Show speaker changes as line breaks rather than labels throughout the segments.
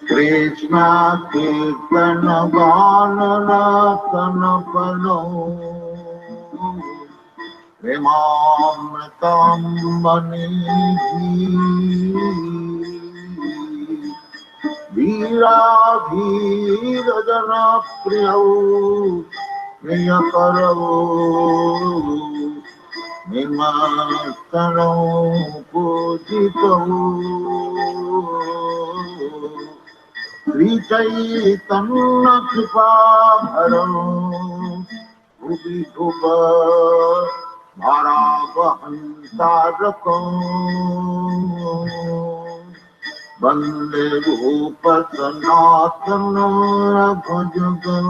Krishna Kirtana Ganana Tanapano Premamritam Manidhi Veera Veera Jana Priyau Priyakarau Nimattarau Pujitau Sri Chaitanya Kripabharau Bhuvi Bhuva Bharavahantarakam Vande Rupa Sanatana Bhajagam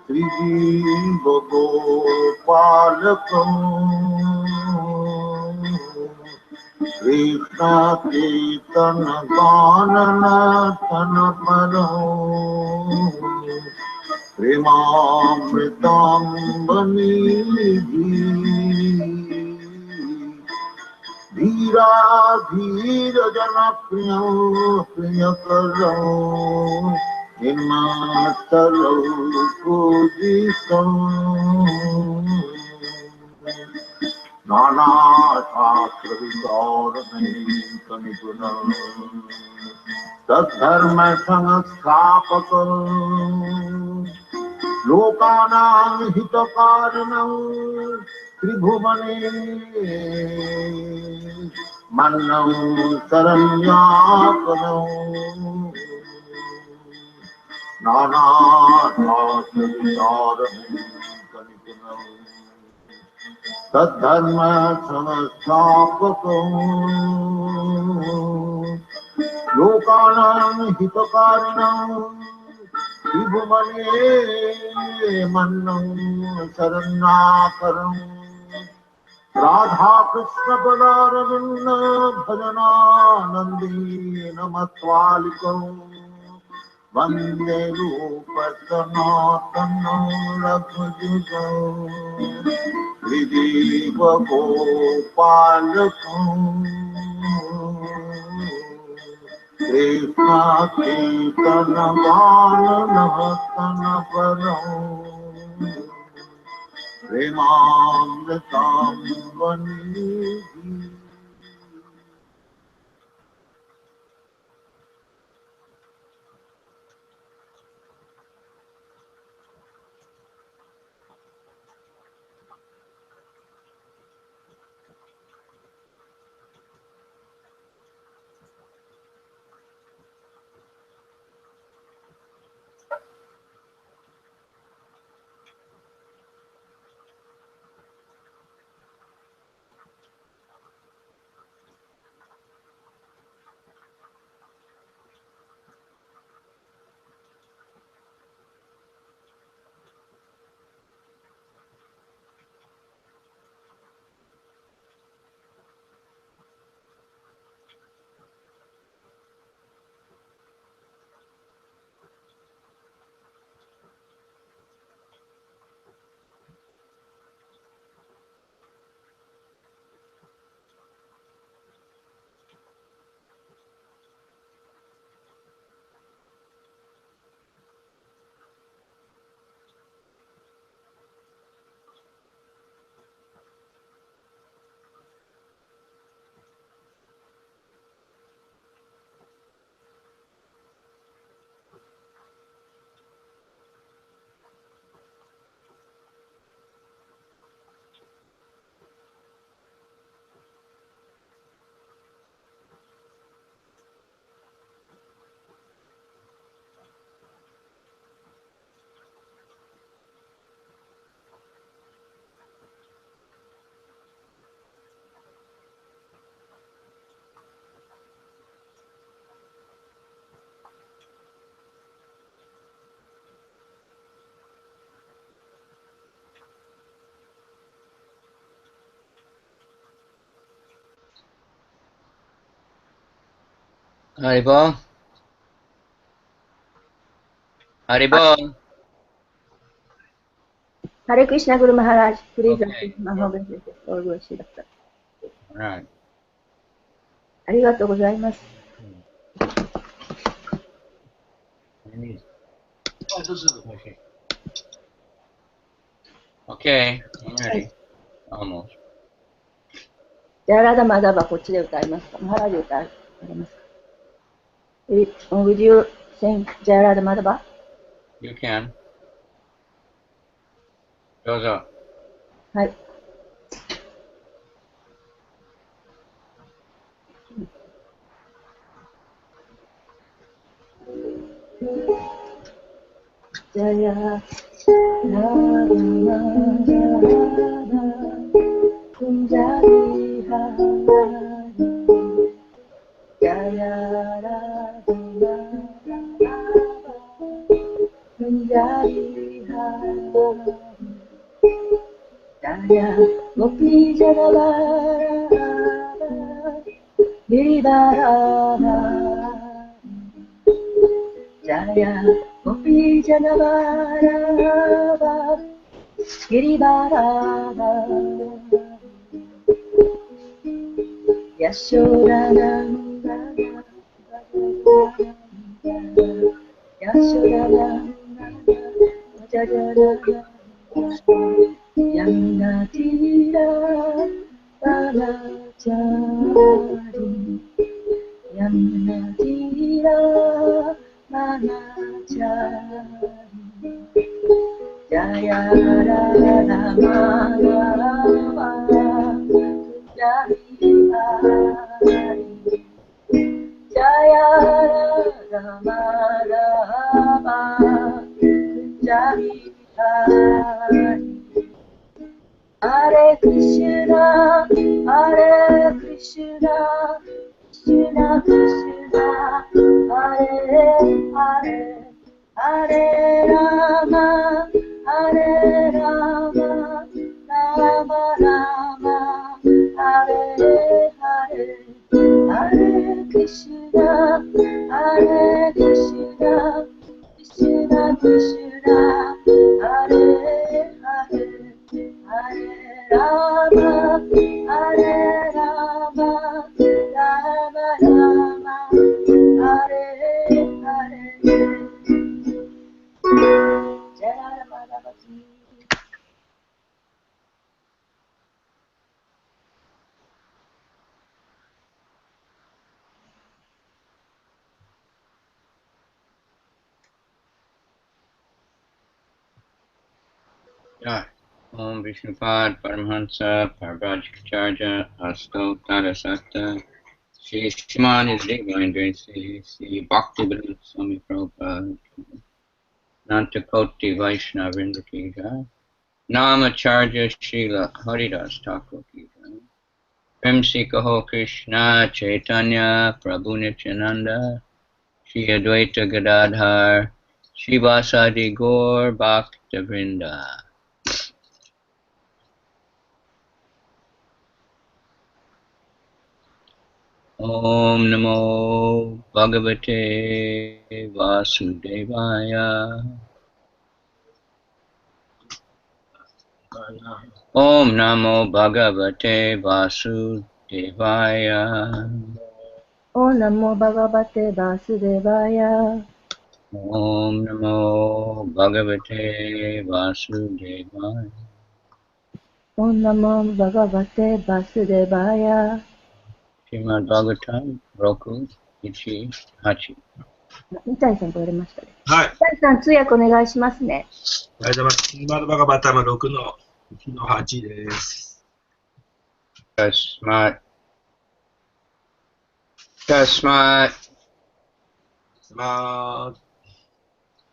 Sri Jiva Gopalakam Krishna Chaitanya Ganana Tanaparo Premamritam Manidhi Veera Veera Jana Priyakarau Nimattarau Pujitau Nana Shastra Vigaranayika Nipunam Tadharma Sanghastapakam Lokanam Hitakaranam Tribhuvane Mannam Saranyakanam Nana Shastra Vigaranayika Nipunam Tadharma Sanghastapakam Lokanam Hitakaranam Tribhuvane Mannam Saranakaram Radha Krishna Padaravinda Bhajananandi Namatvalikam Vande Rupa Sanatana Raghujutam Vidhiva Gopalakam Krishna Chaitanya Ganana Tanaparo Premamritam Manidhi
Haribol. Haribol.
Hare Krishna Guru Maharaj, please
Okay.
Maharaj, all worship.
All right.
ありがとうございます。
Okay, I'm ready. Almost.
じゃあ、ラダマダバこっちで歌いますか？マハラジ歌いますか？ Would you sing ジャラダマダバ?
You can. どうぞ。
はい。ジャヤラダマダバクンジャリハラリジャヤラダマダバクンジャリハラリジャヤゴピジャラバラギバララJaya Gopi Janavarava Girivarava Yashodanandana Yashodanandana Jajana Yangatira Banachari Yangatira Manachari Jaya Radha Madhava Jai Hari Jaya Radha Madhava Jai Hari Hare Krishna Hare Krishna Krishna Krishna Hare Hare Hare Rama Hare Rama Rama Rama Hare Hare Hare Krishna Hare Krishna Krishna Krishna Hare Hare Hare Rama Hare Rama Rama Rama Hare Hare Jaya Madhavaki
Yeah. Om Vishnupad Paramahansa Parvajikacharya Asto Tadasata Shri Shiman is Divine Grace Shri Bhakti Vinod Swami Prabhupada Nantakoti Vaishnava Vrinda Ki Jai Namacharya Srila Haridas Thakur Ki Jai Premsi Kaho Krishna Chaitanya Prabhu Nityananda Shri Advaita Gadadhar Shri Vasadi Gaur Bhakta Vrinda Om Namo Bhagavate Vasudevaya Om Namo Bhagavate Vasudevaya
Om Namo Bhagavate Vasudevaya
Om Namo Bhagavate Vasudevaya
Om Namo Bhagavate Vasudevaya
Srimad Bhagavatam Roku Ichi Hachi
三谷さんと言われましたね。
はい。
三谷さん、通訳お願いしますね。
ありがとうございます。シーマドバガバタム6の1の8です。
Tasmat Tasmat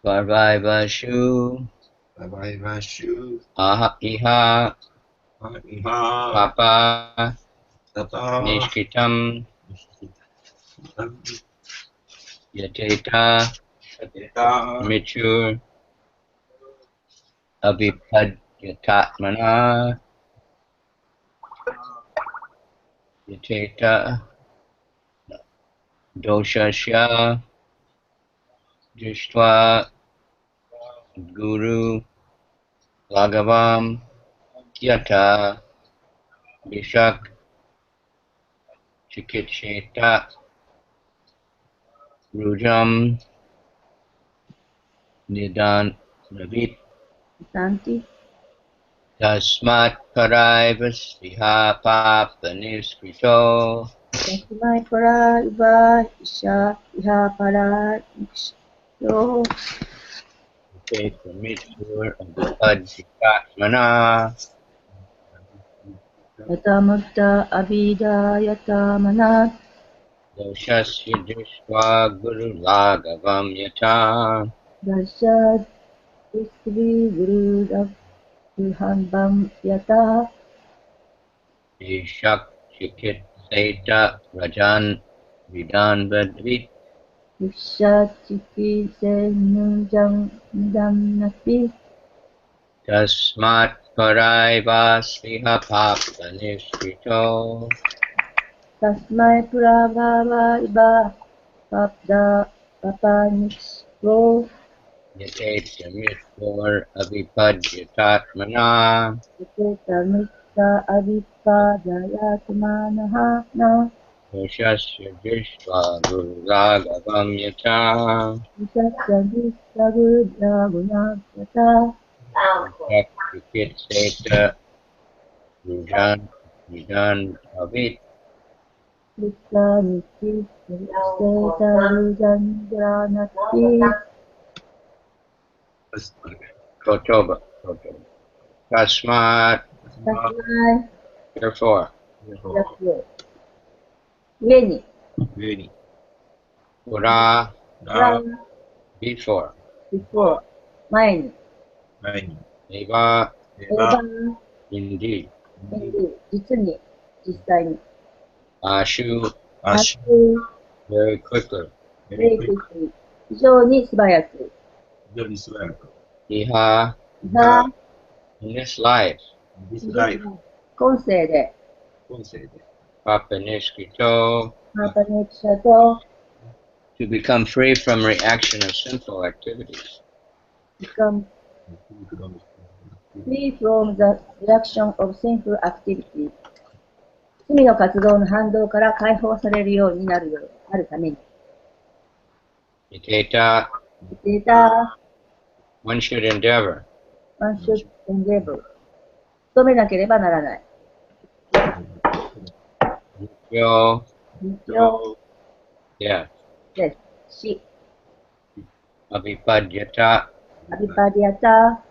Varvaivashu Aha Iha Papa Nishkitam Yateta Michur Avipadyatatmana Yateta Doshasya Drishtva Guru Lagavam Yata Vishak Chikitsheta Rujam Nidan Navit
Santi.
Tasmat Paraivas Viha Papa Niskrito.
Tasmai para iba isha iha para yo
Take the mixture of the Padjikatmana.
yata mutta abida yata manat
Doshasya Dishwa Guru Lagavam Yata.
dasad istri guru Bam yata
Vishak Chikit Seta Rajan Vidan Vadvit.
isha chiki senujam nidam napi
Tasmat Paraivasviha Papa Niskrito.
Tasmai pura bhava iba papda papanikro
Yate Mithor Avipadyatatmana.
Tamita avipadayatmanaha na
Doshasya Dishwa Guru Lagavam Yata.
Visaksadisagurya gunakata
Chikit Seta Rajan Vidan Avit.
Vislamiti Setarujanjanati
Kotoba. Tasmat.
Tasmai
Therefore.
yakyo上に
上に。
Pura.
裏
Before.
before 前に
前に。
Eva.
エ
エヴァ
Indeed.
実に実際に
Ashu.
アッシュ。
Very quickly.
ベイクス非常に素早く
非常に素早く。
Iha.
が
In this life.
ディスライフ。
今世で
今世で。
Papa Niskrito.
マーパネクシャと
To become free from reaction of sinful activities.
become free from the reaction of sinful activity 罪の活動の反動から解放されるようになるために
Iteta.
データ
One should endeavor.
one should endeavor 努めなければならない
Yo.
日常
Death.
です死
Avipadyata.
アビパディアタ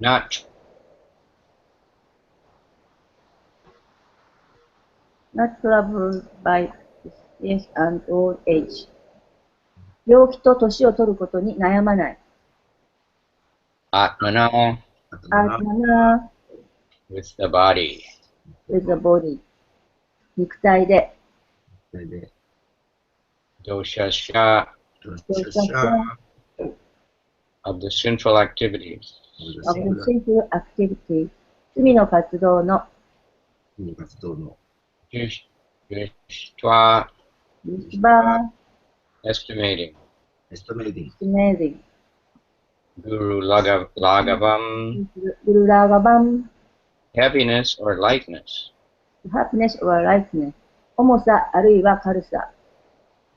Not
not troubled by disease and old age 病気と年を取ることに悩まない
Atmana.
アーマナ
With the body.
with the body 肉体で
それで、
Doshasya.
シャシャ
Of the sinful activities.
of the sinful activity 罪の活動の
活動の
Drishtva.
リスバ
Estimating.
エストメイディング、
ー、スメーディン
Guru Lagavam.
グ、グルラーガバン、
Heaviness or lightness.
ハピネス or lightness、重さあるいは軽さ。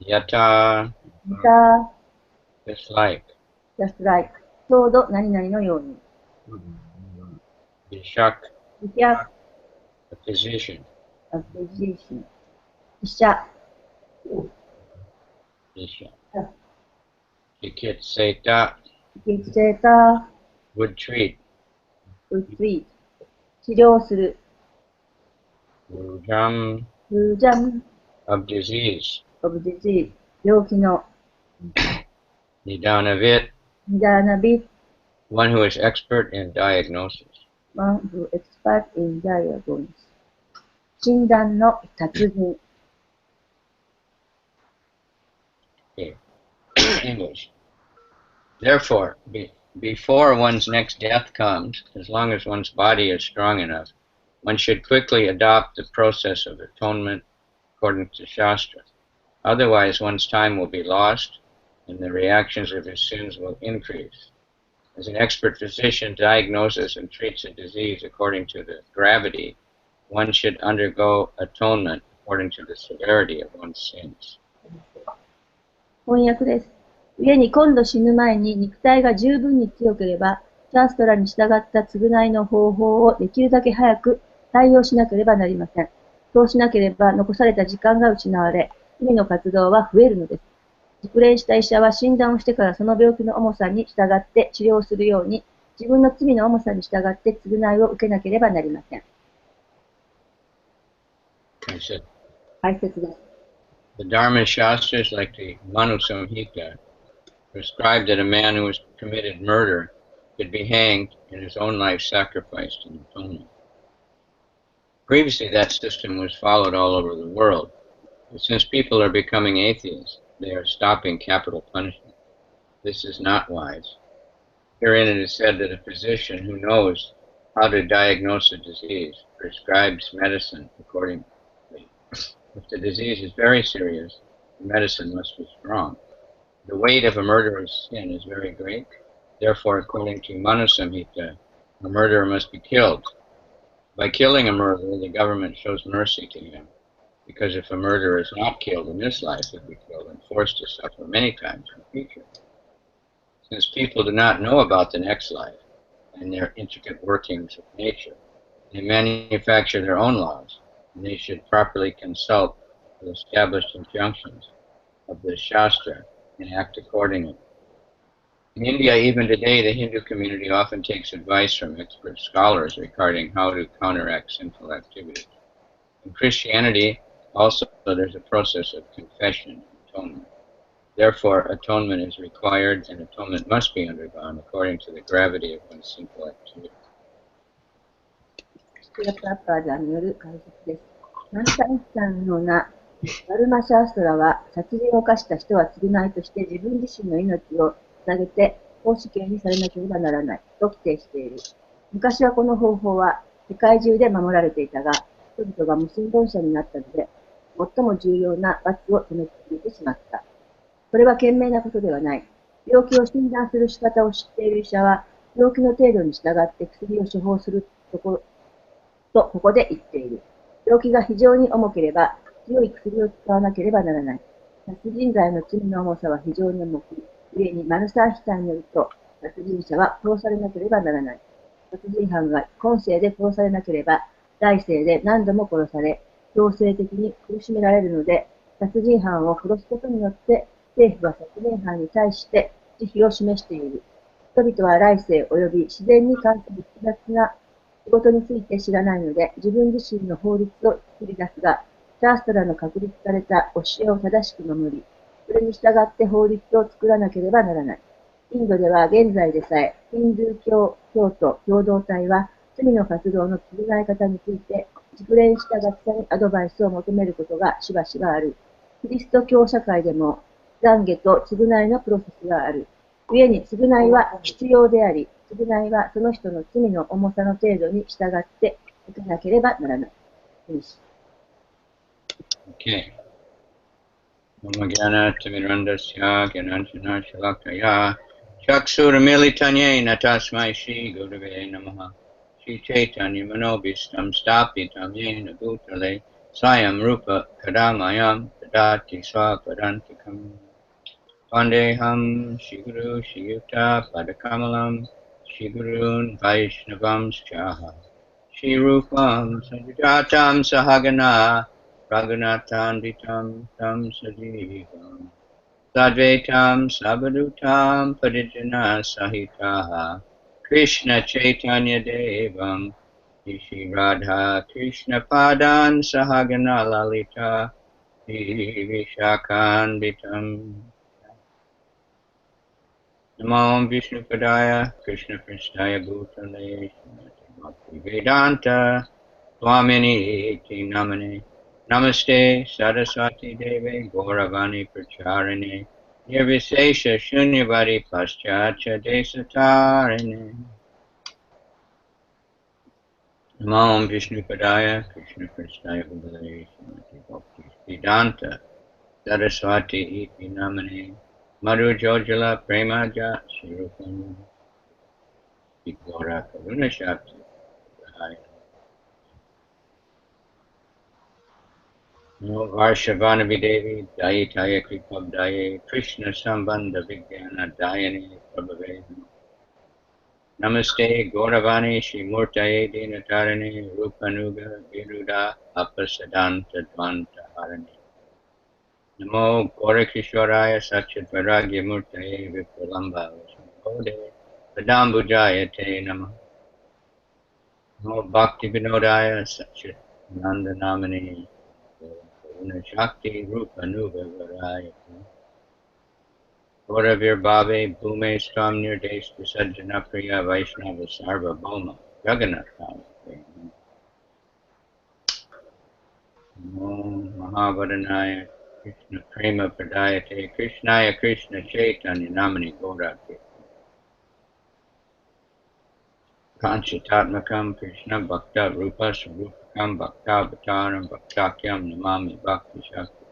Yata.
また、
Just like.
just like、ちょうど何々のように。
Vishak.
医者、
A physician.
a physician、医者、
Isha. Chikit Seta.
血セータ
Would treat.
ー、ウツイ、治療する。
Rujam.
ルージャン、
Of disease.
of disease、病気の。
Nidanavit.
ニダーナビ、
One who is expert in diagnosis.
one who expert in diagnosis、診断の達人。
Okay. English. Therefore, before one's next death comes, as long as one's body is strong enough, one should quickly adopt the process of atonement according to Shastra. Otherwise, one's time will be lost and the reactions of his sins will increase. As an expert physician diagnoses and treats a disease according to the gravity, one should undergo atonement according to the severity of one's sins.
翻訳です。故に今度死ぬ前に肉体が十分に強ければ、シャーストラに従った償いの方法をできるだけ早く対応しなければなりません。そうしなければ残された時間が失われ、罪の活動は増えるのです。熟練した医者は診断をしてからその病気の重さに従って治療するように、自分の罪の重さに従って償いを受けなければなりません。解説です。
The Dharma Shastras, like the Manu Samhita, prescribed that a man who has committed murder could be hanged and his own life sacrificed in atonement. Previously, that system was followed all over the world, but since people are becoming atheists, they are stopping capital punishment. This is not wise. Herein it is said that a physician who knows how to diagnose a disease prescribes medicine accordingly. If the disease is very serious, the medicine must be strong. The weight of a murderer's sin is very great. Therefore, according to Manu Samhita, a murderer must be killed. By killing a murderer, the government shows mercy to him, because if a murderer is not killed in this life, he'll be killed and forced to suffer many times in the future. Since people do not know about the next life and their intricate workings of nature, they manufacture their own laws, and they should properly consult the established injunctions of the Shastra and act accordingly. In India, even today, the Hindu community often takes advice from expert scholars regarding how to counteract sinful activities. In Christianity, also, there's a process of confession and atonement. Therefore, atonement is required, and atonement must be undergone according to the gravity of one's sinful activity.
シラプラッパージャーによる解説です。ナンタンさんのようなダルマシャーストラは、殺人を犯した人は償いとして自分自身の命を捧げて法死刑にされなければならないと規定している。昔はこの方法は世界中で守られていたが、人々が無神論者になったので、最も重要な罰を止めてしまった。これは賢明なことではない。病気を診断する仕方を知っている医者は、病気の程度に従って薬を処方するとここで言っている。病気が非常に重ければ、強い薬を使わなければならない。殺人罪の罪の重さは非常に重く、故にマルサーヒタンによると、殺人者は殺されなければならない。殺人犯が今世で殺されなければ、来世で何度も殺され、強制的に苦しめられるので、殺人犯を殺すことによって、政府は殺人犯に対して慈悲を示している。人々は来世及び自然に関する複雑な仕事について知らないので、自分自身の法律を作り出すが、シャーストラの確立された教えを正しく守り、それに従って法律を作らなければならない。インドでは現在でさえ、ヒンドゥー教徒共同体は、罪の活動の償い方について、熟練した学者にアドバイスを求めることがしばしばある。キリスト教社会でも、懺悔と償いのプロセスがある。故に償いは必要であり、償いはその人の罪の重さの程度に従って受けなければならない。
Okay. Namagana Timirandasya Gyananjana Shalakaya Chakshura Militanyena Tasmai Shri Gurave Namaha Shri Chaitanya Manobhistam Stapitam Yena Bhutale Sayam Rupa Kadamayam Dadati Swapadantikam Vandeham Shri Guru Shri Yuta Padakamalam Shri Gurun Vaishnavam Schaha Shri Rupam Sanjatam Sahagana Raghunathanditam tam sajivam Sadvaitam Sabadutam Parijana Sahitaha Krishna Chaitanya Devam Shri Radha Krishna Padan Sahagana Lalita Vishakanditam Namo Vishnu Padaya Krishna Pristaya Bhutale Bhakti Vedanta Swamini Iti Namane Namaste Saraswati Deve Gauravani Pracharine Nirvisesha Shunyavadi Paschatya Desatarine Namo Vishnu Padaya Krishna Pristaya Bhutale Bhakti Vedanta Saraswati Iti Namane Madhu Jojala Premaja Shirupam Shri Gaura Karuna Shakti Pradayate. Namo Varshavanavi Devi Dayitaya Kripabdaye Krishna Sambandha Vijnana Dayane Prabhave. Namaste Gauravani Shri Murtaye Dinatarane Rupanuga Viruda Apasadanta Dvanta Harane. Namo Gaurakishwaraya Satchit Vairagya Murtaye Vipralamba Vishnuode Padambujaya Te Namaha. Namo Bhakti Vinodaya Satchit Nanda Namani Karuna Shakti Rupanuga Varaya. Gauravir Bhave Bhume Stamnir Desh Visajjana Priya Vaishnava Sarva Bhoma Jagannath Kali. Namo Mahavadanaya Krishna Prema Pradayate Krishnaya Krishna Chaitanya Namani Gauraki. Panchatatmakam Krishna Bhakta Rupa Sarupakam Bhakta Bhataram Bhaktakyam Namami Bhakti Shakti.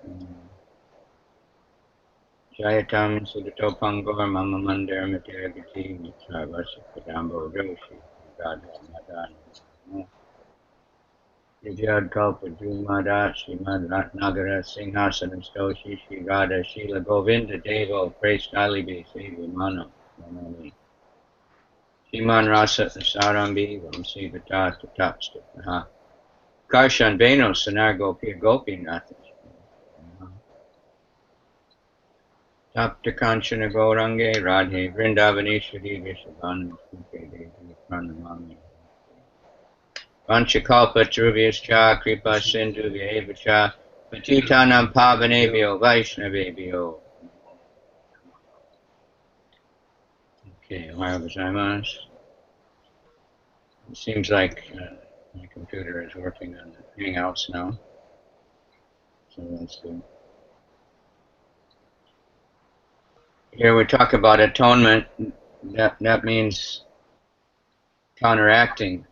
Jayatam Sudato Pangor Mama Mandar Materagati Mitra Vasa Kadambo Joshi Radha Madan Vijayad Kalpa Jumada Srimad Ratnagara Singhasanam Stoshi Shri Radha Shila Govinda Devo Praise Dalibi Sevi Mano Manali Shiman Rasa Sarambi Vamsi Vata Tatapstaha Karshan Beno Sanar Gopi Gopi Nath Tapta Kanchana Gaurange Radhe Vrindavaneshwari Vishabhanu Suke Devi Pranamami Vanchakalpa Tarubhyascha Kripa Sindhu Vyevacha Patitanam Pavanebhyo Vaishnavebhyo. Okay, Ohio gozaimasu. It seems like my computer is working on the Hangouts now, so that's good. Here we talk about atonement. That means counteracting,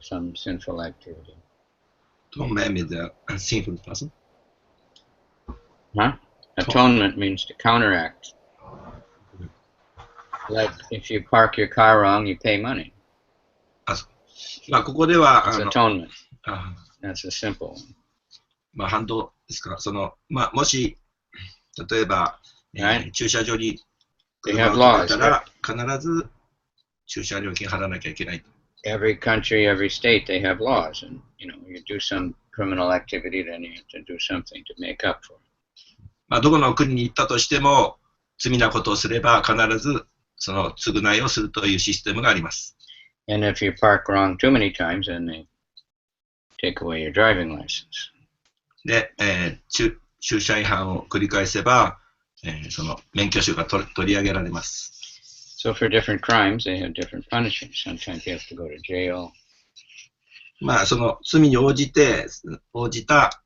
some sinful activity.
Atonement means a sinful person.
Huh? Atonement means to counteract. Like if you park your car wrong, you pay money.
まあここでは
It's atonement.
あ
That's a simple one.
まあ反動ですから、まあもし例えば、
Right.
駐車場に
They
車
have
を止めた
laws.
ら必ず駐車料金払わなきゃいけない。
Every country, every state, they have laws, and you do some criminal activity, then you have to do something to make up for it.
まあどこの国に行ったとしても罪なことをすれば必ずその償いをするというシステムがあります。
And if you park wrong too many times, then they take away your driving license.
で、駐車違反を繰り返せば、その免許証が取り上げられます。
So for different crimes, they have different punishments. Sometimes you have to go to jail.
まあその罪に応じた、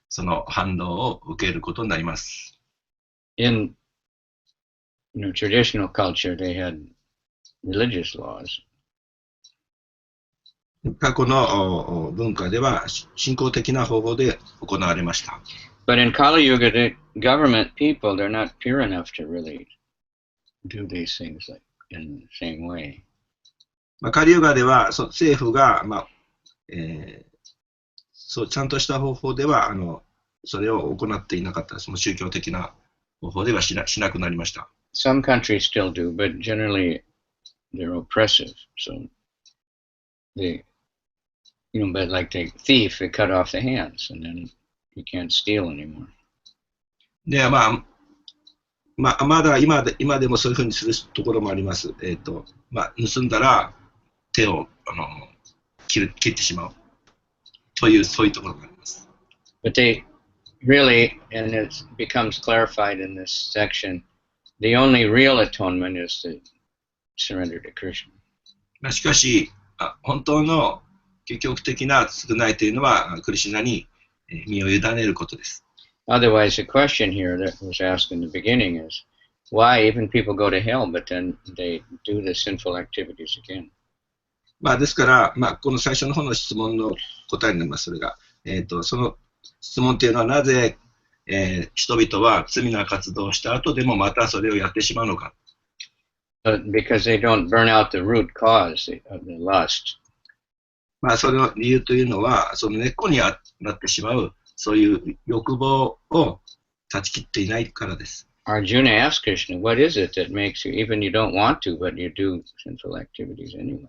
その反動を受けることになります。
In traditional culture, they had religious laws.
過去の文化では信仰的な方法で行われました。
But in Kali Yuga, the government people, they're not pure enough to really do these things like in the same way.
まあ、カリユガでは政府が、そうちゃんとした方法ではそれを行っていなかった。その宗教的な方法ではしなくなりました。
Some countries still do, but generally they're oppressive. So they, but like the thief, they cut off the hands, and then you can't steal anymore.
で、まだ今でもそういうふうにするところもあります。盗んだら手を切ってしまうというそういうところがあります。
But they really, and it becomes clarified in this section, the only real atonement is to surrender to Krishna.
しかし、本当の究極的な償いというのはクリシュナに身を委ねることです。
Otherwise, the question here that was asked in the beginning is, why even people go to hell, but then they do the sinful activities again?
ですから、この最初の方の質問の答えになります。それが、その質問というのはなぜ、人々は罪な活動をした後でもまたそれをやってしまうのか。
because they don't burn out the root cause of the lust.
まあ、その理由というのは、その根っこになってしまう、そういう欲望を断ち切っていないからです。
Arjuna asked Krishna, what is it that makes you, even you don't want to, but you do sinful activities anyway?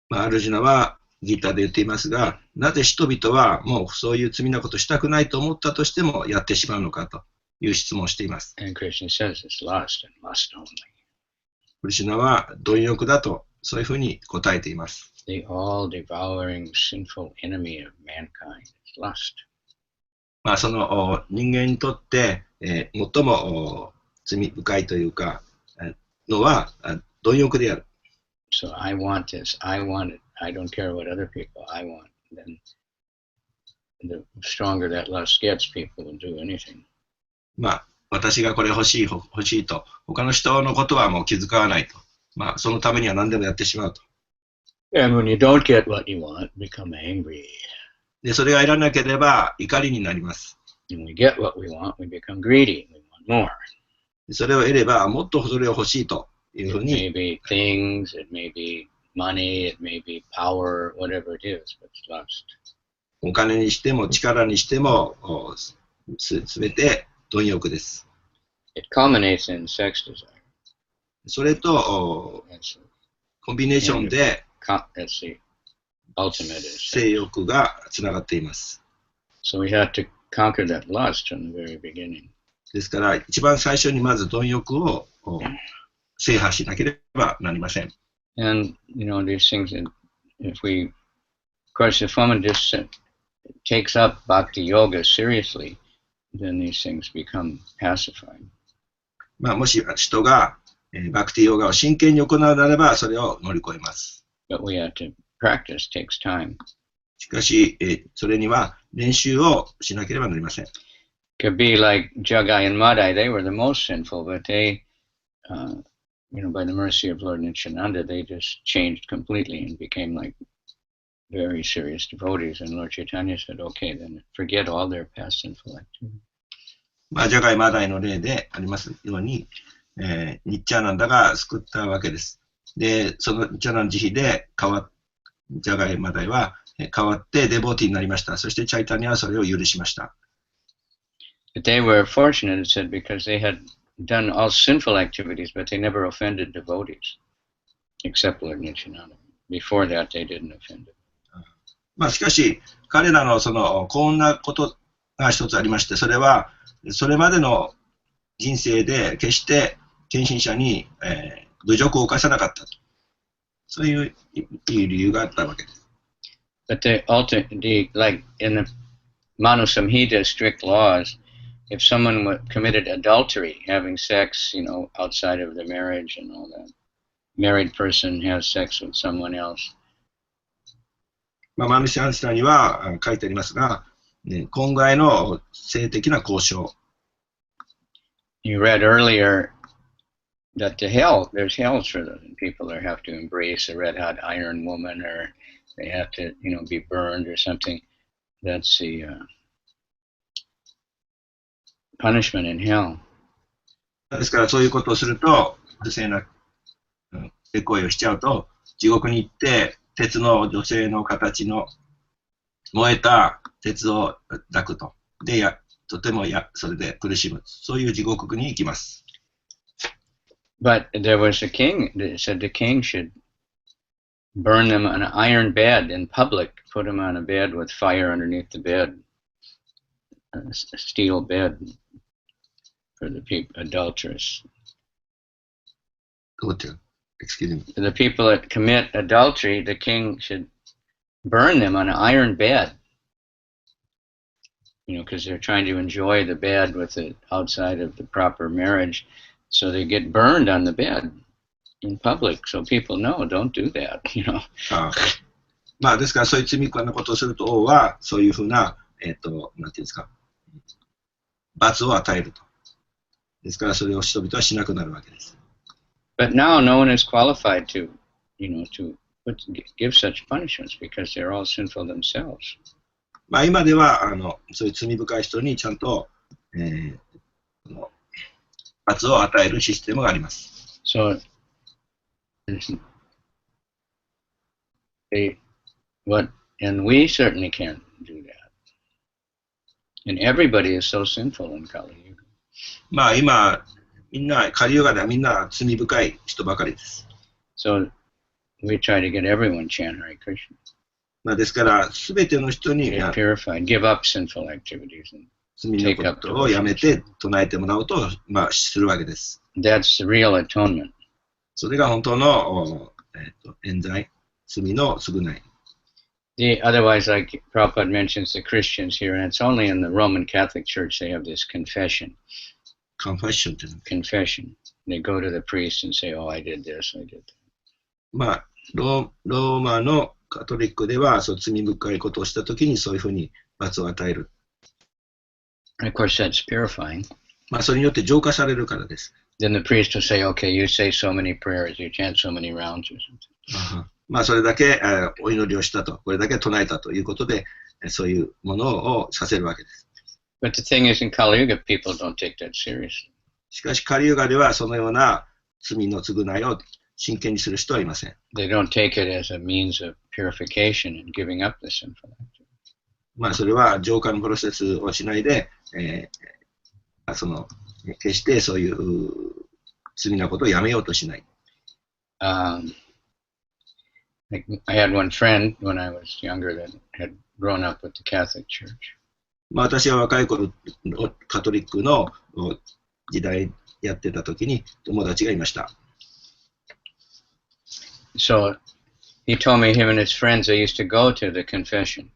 まあ、アルジュナはギーターで言っていますが、なぜ人々はもうそういう罪なことしたくないと思ったとしてもやってしまうのかという質問をしています。
And Krishna says it's lust and lust only.
クリシュナは貪欲だと、そういうふうに答えています。
The all-devouring sinful enemy of mankind is lust.
まあ、その人間にとって、最も罪深いというか、のは貪欲である。
So I want this, I want it, I don't care what other people I want. Then the stronger that lust gets, people will do anything.
まあ、私がこれ欲しいと、他の人のことはもう気遣わないと。まあ、そのためには何でもやってしまうと。
And when you don't get what you want, become angry.
で、それが得られなければ怒りになります。
When we get what we want, we become greedy. We want more.
それを得れば、もっとそれを欲しいというふう
It
に、
may be things, it may be money, it may be power, whatever it is, but it's lust.
お金にしても力にしても、すべて貪欲です。
It culminates in sex desire.
それと、
That's,
コンビネーションで
that's the ultimate. Is sex.
性欲がつながっています。
So we have to conquer that lust from the very beginning.
ですから、一番最初にまず貪欲を制覇しなければなりません。
And, you know, these things, if we, of course, if one just takes up bhakti yoga seriously, then these things become pacified.
まあ、もし人が、バクティヨガを真剣に行うならば、それを乗り越えます。
But we have to practice, takes time.
しかし、それには練習をしなければなりません。
Could be like Jagai and Madai, they were the most sinful, but they, you know, by the mercy of Lord Nityananda, they just changed completely and became like very serious devotees. And Lord Chaitanya said, okay, then forget all their past sinful activities.
まあ、ジャガイ・マダイの例でありますように、ニッチャーナンダが救ったわけです。で、そのニッチャーナン慈悲でジャガイ・マダイは変わってデボーティーになりました。そしてチャイタニアはそれを許しました。
But they were fortunate, it said, because they had done all sinful activities, but they never offended devotees, except Lord Nityananda. Before that, they didn't offend them.
まあ、しかし、彼らのこんなことが一つありまして、それは、それまでの人生で決して献身者に、侮辱を犯さなかったと。そういういい理由があったわけです。
But like in the Manu Samhita strict laws, if someone committed adultery, having sex, you know, outside of the marriage and all that, married person has sex with someone else.
まあ、マヌシャンスタには書いてありますが、婚外の性的な交渉。
You read earlier that there's hells for them. People have to embrace a red hot iron woman, or they have to, you know, be burned or something. That's the punishment in hell.
ですからそういうことをすると、不正な性行為をしちゃうと、地獄に行って、鉄の女性の形の燃えた鉄を抱くと。で、とてもそれで苦しむ。そういう地獄に行きます。
But there was a king that said the king should burn them on an iron bed in public, put them on a bed with fire underneath the bed, a steel bed for the people, adulterous.
Excuse me.
The people that commit adultery, the king should burn them on an iron bed. You know, because they're trying to enjoy the bed with it outside of the proper marriage. So they get burned on the bed in public. So people know, don't do that, you know.
まあ、ですから、そういう罪深なことをすると、王は、そういうふうな、なんていうんですか、罰を与えると。ですから、それを人々はしなくなるわけです。
But now no one is qualified to, you know, to give such punishments because they're all sinful themselves.
まあ、今では、そういう罪深い人にちゃんと、罰を与えるシステムがあります。
So And we certainly can't do that. And everybody is so sinful in Kali Yuga.
まあ今、みんな、カリユガではみんな罪深い人ばかりです。
So we try to get everyone chant Hare Krishna.
まあですから、すべての人に
Get purified, give up sinful activities, and
罪のことをやめて唱えてもらおうと、まあ、するわけです。
that's the real atonement.
それが本当の、冤罪、罪の償い。
Otherwise, like Prabhupada mentions the Christians here, and it's only in the Roman Catholic Church they have this confession.
Confession っていうの。
Confession. They go to the priest and say, "Oh, I did this, I did that."
まあ、ローマのカトリックでは、そう罪深いことをしたときにそういうふうに罰を与える。
And of course, that's purifying.
まあ、それによって浄化されるからです。
Then the priest will say, "Okay, you say so many prayers, you chant so many rounds or something."
まあ、それだけお祈りをしたと、これだけ唱えたということで、そういうものをさせるわけです。
But the thing is, in Kali Yuga, people don't take that seriously.
しかし、カリユガではそのような罪の償いを真剣にする人はいません。
They don't take it as a means of purification and giving up the sinful activity.
まあ、それは浄化のプロセスをしないで、決してそういう罪なことをやめようとしない。
I had one friend when I was younger that had grown up with the Catholic Church.
まあ私は若い頃のカトリックの時代やってた時に友達がいました。
So he told me him and his friends they used to go to the confession.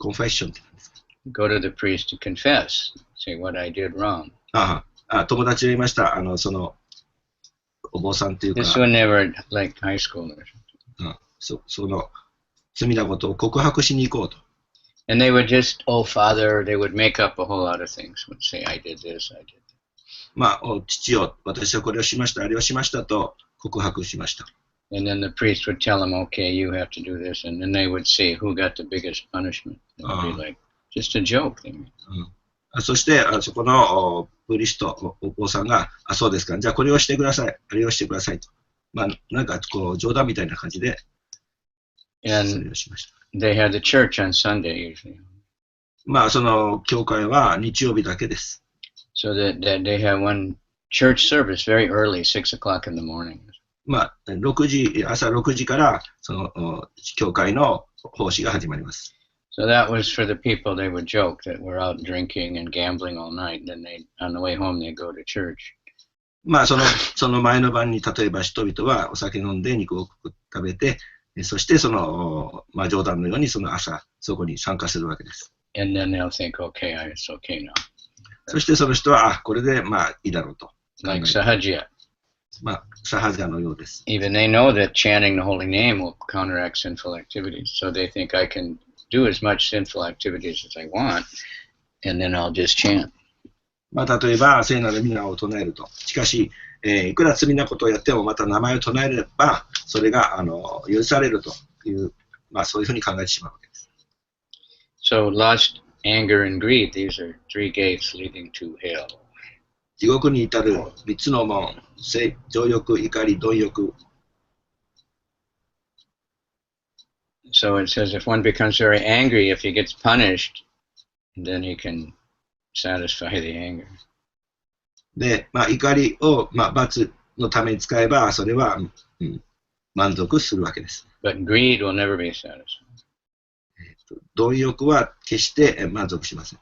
Confession って何ですか？
Go to the priest to confess, say what I did wrong.
友達がいました。そのお坊さんというか。
This when they were like high school or
something. その罪なことを告白しに行こうと。
And they would just, oh Father, they would make up a whole lot of things. Would say, I did this, I did that.
まあ、父よ、私はこれをしました、あれをしましたと告白しました。
And then the priest would tell them, okay, you have to do this. And then they would see who got the biggest punishment. It would be like, just a joke.
そして、そこのプリスト、お坊さんが、そうですか、じゃあこれをしてください、あれをしてくださいと。まあ、なんかこう冗談みたいな感じで、それをしました。
They had the church on Sunday usually.
まあ、その教会は日曜日だけです。
So that they have one church service very early, 6 o'clock in the morning.
まあ、朝6時から、その教会の奉仕が始まります。
So that was for the people they would joke that were out drinking and gambling all night. Then on the way home, they'd go to church.
まあ、その前の晩に、例えば人々はお酒飲んで肉を食べて、そしてまあ、冗談のようにその朝、そこに参加するわけです。
And then they'll think, okay, it's okay now.
そしてその人は、これでまあいいだろうと。
Like Sahaja.
まあ、サハジャのようです。
Even they know that chanting the holy name will counteract sinful activities. So they think I can do as much sinful activities as I want, and then I'll just chant.
まあ、例えば、聖なる皆を唱えると。しかし、いくら罪なことをやっても、また名前を唱えれば、それが許されるという、まあ、そういうふうに考えてしまうわけです。
So, lust, anger, and greed, these are 3 gates leading to hell.
地獄に至る3つの門、情欲、怒り、貪欲。
So it says if one becomes very angry, if he gets punished, then he can satisfy the anger.
で、まあ、怒りを、まあ、罰のために使えば、それは、満足するわけです。
But greed will never be satisfied.
貪欲は決して満足しません。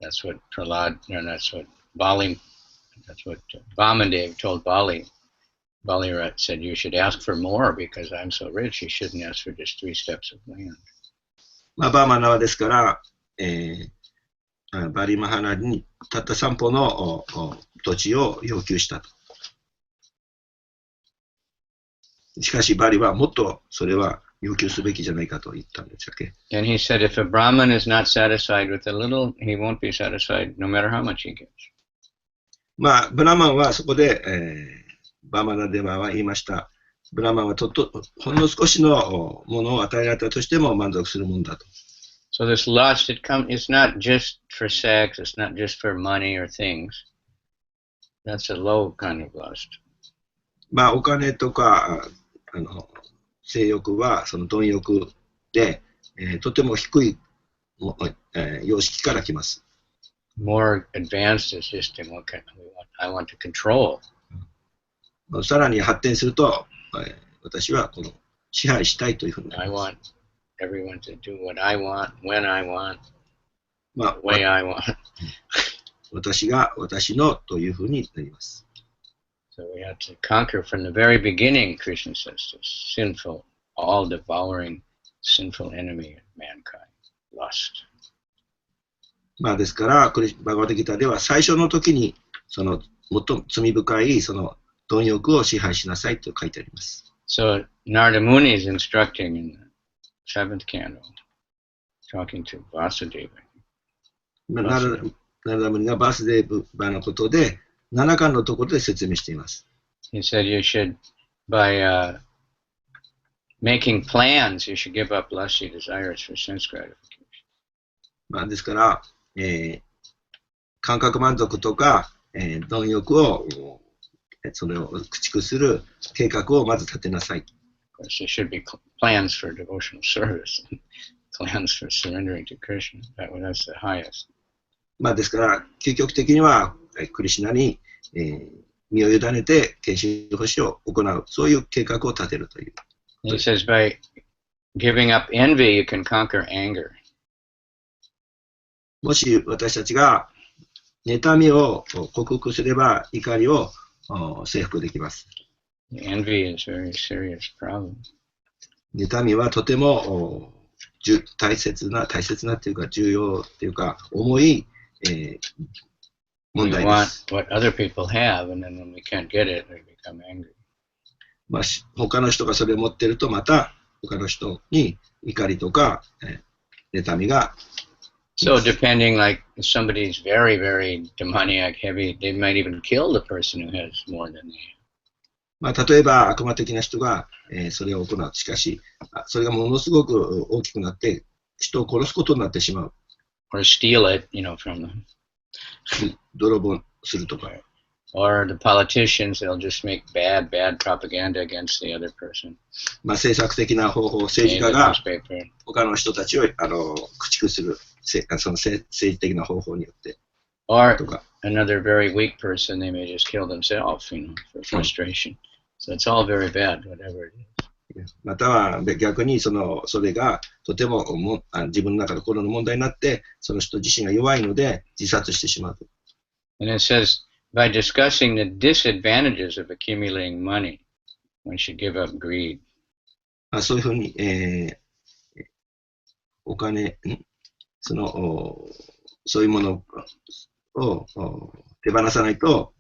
That's what Prahlad, and that's what Vamandev told Bali. Balirat said, you should ask for more because I'm so rich, you shouldn't ask for just 3 steps of land.
まあ、バーマナはですから、バリマハラにたった3歩の土地を要求したと。しかしバリはもっとそれは要求すべきじゃないかと言ったんでしたっけ。
And he said if a Brahmin is not satisfied with a little, he won't be satisfied no matter how much he gets.
まあ、ブラマンはそこで、バーマナデバは言いました。ブラマンはほんの少しのものを与えられたとしても満足するものだと。
So this lust, it's not just for sex, it's not just for money or things. That's a low kind of lust.
まあ、お金とか、性欲は、その貪欲で、とても低い、様式から来ます。
More advanced is just in what I want to control.
さらに発展すると、私はこの支配したいというふうにな
I
ります。
want everyone to do what I want, when I want,
まあ
the way I want.
私が私のというふうになります。
So we have to conquer from the very beginning, Krishna says, this sinful, all-devouring, sinful enemy of mankind, lust.
まあですから、バガバタギターでは最初の時に、その最も罪深いその貪欲を支配しなさいと書いてあります。
So Narada Muni is instructing in the seventh canto, talking to Vasudeva.
ナラダムニがバースデーバーのことで、7巻のところで説明しています。
He said you should, by making plans, you should give up lusty desires for sense gratification.
まあですから、感覚満足とか、貪欲を、それを駆逐する計画をまず立てなさい。
Of course, there should be plans for devotional service, plans for surrendering to Krishna. That's the highest.
まあですから、究極的には、クリシュナに、身を委ねて献身奉仕を行う、そういう計画を立てるという。
He says by giving up envy, you can conquer anger.
もし私たちが妬みを克服すれば怒りを征服できます。
Envy is a very serious problem.
妬みはとても大切なというか重要というか重い、問
We
題で
want
す。
what other people have, and then when we can't get it, we become angry.
まあ、他の人がそれを持っているとまた他の人に怒りとか、妬みが
So depending, like if somebody's very, very demoniac heavy, they might even kill the person who has more than they have.
まあ、例えば悪魔的な人が、それを行う。しかし、それがものすごく大きくなって人を殺すことになってしまう。
Or steal it, from them.
泥棒するとか。
Or the politicians, they'll just make bad propaganda against the other person.
まあ、政策的な方法、政治
In
家
the
が
newspaper.
他の人たちを駆逐する、その政治的な方法によって
Or
とか。
another very weak person, they may just kill themselves, for frustration. So it's all very bad, whatever it is.
または逆にそれがとても自分の中で心の問題になって、その人自身が弱いので自殺してしまう。
And it says, by discussing the disadvantages of accumulating money, one should give up greed.
そういうふうに、お金、そういうものを手放さないと、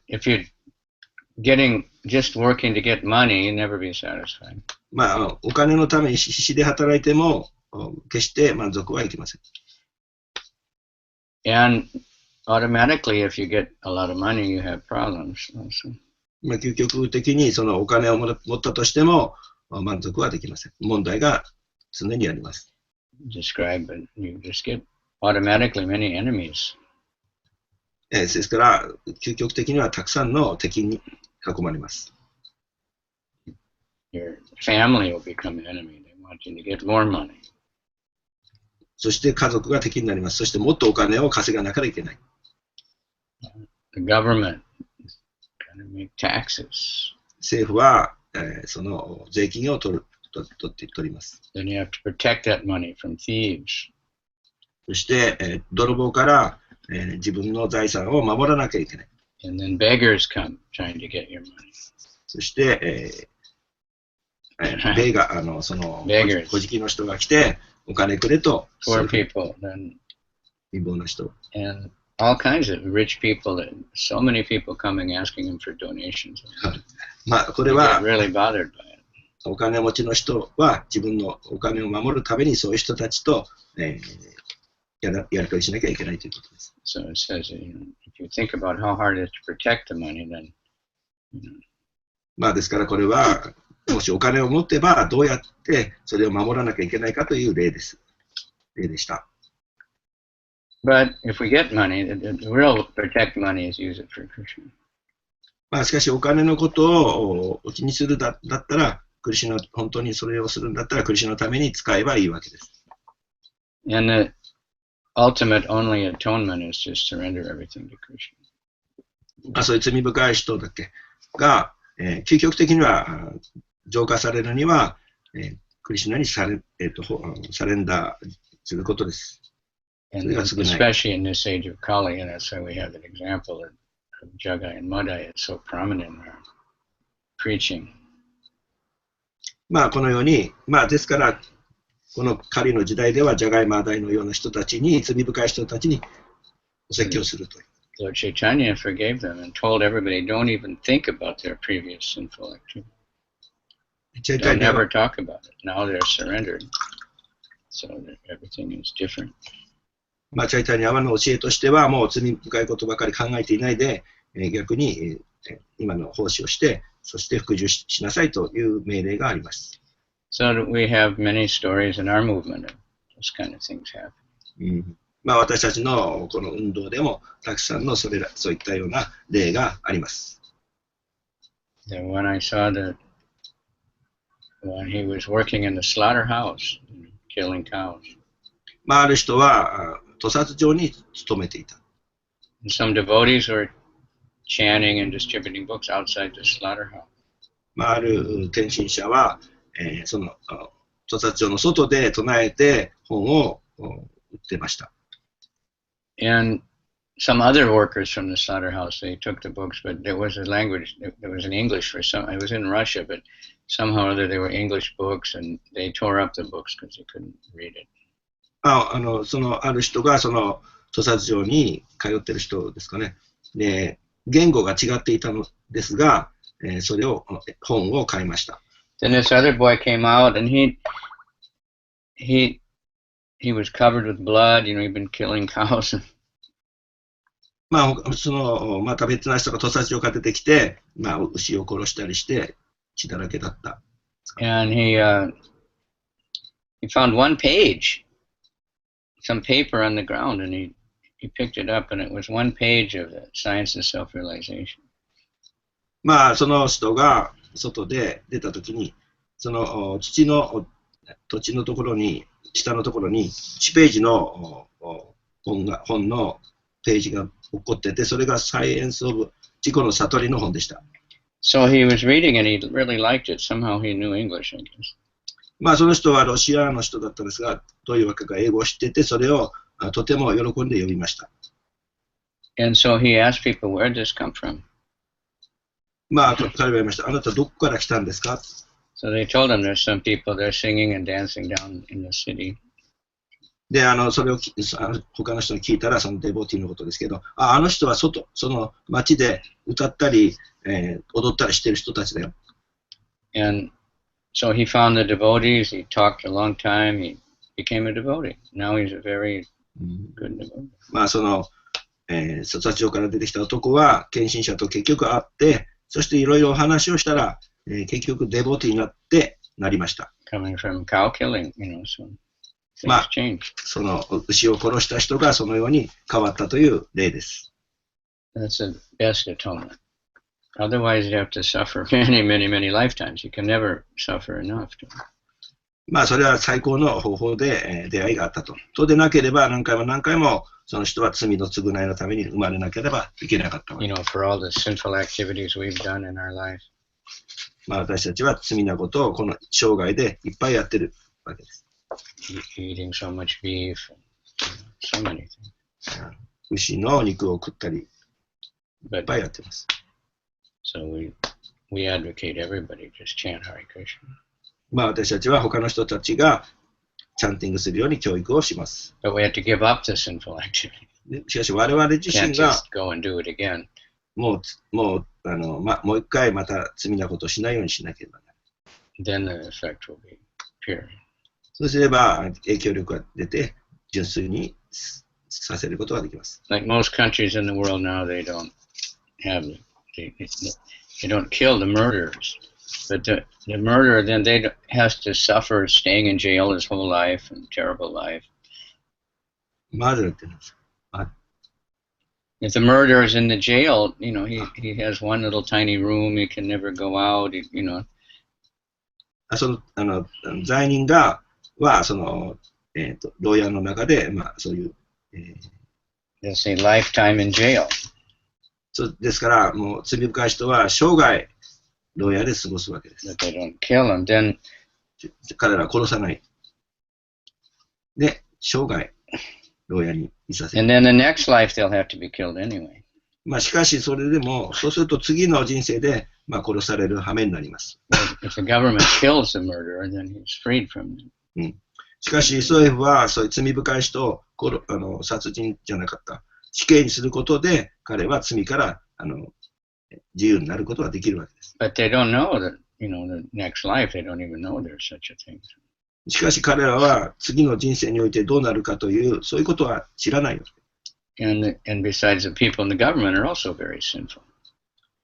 If you're just working to get money, you'll never be satisfied.
まあ、お金のために必死で働いても、決して満足はいきません。
And automatically, if you get a lot of money, you have problems also.
まあ、究極的にそのお金を持ったとしても満足はできません。問題が常にあります。
Describe it. You just get automatically many enemies.
ですから、究極的にはたくさんの敵に囲まれます。
Your family will become an enemy. They want you to get more money.
そして家族が敵になります。そしてもっとお金を稼がなきゃいけない。
The government is going to make taxes.
政府は、その税金を取ります。
Then you have to protect that money from thieves.
そして、泥棒から、自分の財産を守らなきゃいけない。
And then beggars come trying to get your money.
そして、その小じきの人が来て、お金くれと。
Poor people. Then,
貧乏な人。
and all kinds of rich people. So many people coming asking them for donations.
まあ、これ
They
は
get really bothered by it.
お金持ちの人は自分のお金を守るためにそういう人たちと、やりくりしなきゃいけないということです。
So it says, if you think about how hard it is to protect the money, then,
まあですからこれはもしお金を持ってばどうやってそれを守らなきゃいけないかという例でした。
But if we get money, the real protect money is use it for Krishna.
まあしかしお金のことをお気にするだったら、クリシュナ、本当にそれをするんだったら、クリシュナのために使えばいいわけです。
And the ultimate only atonement is to surrender everything to Krishna.
まあそういう罪深い人だけが、究極的には浄化されるには、クリシュナにサレンダーすることです。
And especially in this age of Kali, and that's why we have that example of Jagai and Madai. It's so prominent in our preaching.
まあこのように、まあですから、このカリの時代では、ジャガイマーダイのような人たちに、罪深い人たちにお説教するという。
Lord Chaitanya forgave them and told everybody, don't even think about their previous sinful activity. Don't never talk about it. Now they're surrendered. So that everything is different.
まあ、チャイタニアワの教えとしては、もう罪深いことばかり考えていないで、逆に、今の奉仕をして、そして服従しなさいという命令があります。
So we have many stories in our movement of those kind of things happening.
まあ、私たちのこの運動でも、たくさんのそういったような例があります。
Then when I saw that when he was working in the slaughterhouse, killing cows.
まあ、ある人は、屠殺場に勤めていた。
Some devotees were chanting and distributing books outside the slaughterhouse.
まあ、ある献身者は、その屠殺場の外で唱えて本を売ってました。
And some other workers from the slaughterhouse, they took the books, but there was a language, there was an English for some, it was in Russia, but somehow or other they were English books and they tore up the books because they couldn't read it.
そのある人がその屠殺場に通ってる人ですかね。で、言語が違っていたのですが、それを本を買いました。
Then this other boy came out and he was covered with blood, you know, he'd been killing cows.
まあ、また別な人が屠殺場から出てきて、まあ、牛を殺したりして血だらけだった。
And he found one page. Some paper on the ground, and he picked it up, and it was one page of the Science of Self-Realization.
まあ、その人が外で出たときに、その土のところに、下のところに1ページの本のページが起こってて、それが Science of 自己の悟りの本でした。
So he was reading and he really liked it. Somehow he knew English, I guess.
まあその人はロシアの人だったんですが、どういうわけか英語を知ってて、それをとても喜んで読みました。
And so he asked people, where did this come from?
まあ彼は言いました。あなたどこから来たんですか
So they told him there's some people, they're singing and dancing down in the city.
で、それを他の人に聞いたら、そのデボティのことですけど、あの人はその街で歌ったり、踊ったりしてる人たちだよ。
And so he found the devotees, he talked a long time, he became a devotee. Now he's a very good devotee.
まあ屠殺場から出てきた男は、献身者と結局会って、そしていろいろお話をしたら、結局デボティになりました。
Coming from cow killing, you know, so
まあ、その牛を殺した人がそのように変わったという例です。
That's the best atonement. Otherwise, you have to suffer many, many, many lifetimes. You can never suffer enough.
まあ、それは最高の方法で出会いがあったと。とでなければ、何回も何回も、その人は罪の償いのために生まれなければいけなかったわけ。
You know, for all the sinful activities we've done in our life.
まあ、私たちは罪なことをこの生涯でいっぱいやってるわけです。
Eating so much beef, so many things.
牛の肉を食ったり、いっぱいやってます。
So we advocate everybody just chant Hare Krishna.
まあ私たちは他の人たちがチャンティングするように教育をします。
But we have to give up the sinful activity.
しかし我々自身が
go and do it again.
もう一回また罪なことをしないようにしなければならない。
Then the effect will be pure.
そうすれば影響力が出て純粋にさせることができます。
Like most countries in the world now, they don't kill the murderers, but the murderer then has to suffer staying in jail his whole life and terrible life.
マーダーって言うんです。Ah.
If the murderer is in the jail, he has one little tiny room. He can never go out.
罪人が、牢屋の中で、そういう、
they'll say lifetime in jail.
そうですから、もう罪深い人は生涯牢屋で過ごすわけです。
But they don't kill him. Then
彼らは殺さない。で、生涯牢屋にいさせる。
and then the next life they'll have to be killed anyway.
しかしそれでも、そうすると次の人生で、殺される羽目になります。
If the government kills the murderer, then he's freed from it.
しかし、政府はそういう罪深い人を殺人じゃなかった。死刑にすることで、彼は罪から自由になることができるわけです。
But they don't know that, the next life, they don't even know there's such a thing.
しかし彼らは次の人生においてどうなるかという、そういうことは知らないわけ。
And besides, the people in the government are also very sinful.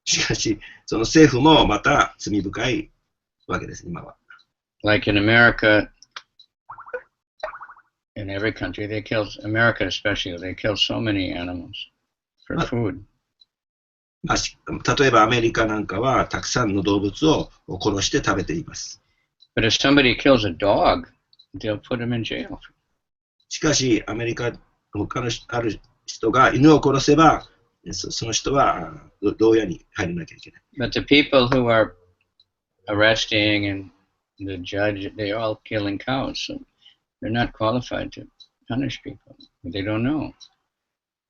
しかし、その政府もまた罪深いわけです、今は。
Like in America, in every country, America especially, they kill so many animals for food.
例えばアメリカなんかはたくさんの動物を殺して食べています。
But if somebody kills a dog, they'll put him in jail.
しかし、アメリカ他のある人が犬を殺せば、その人は牢屋に入らなきゃいけない。
But the people who are arresting and the judge, they're all killing cows, so they're not qualified to punish people. They don't know.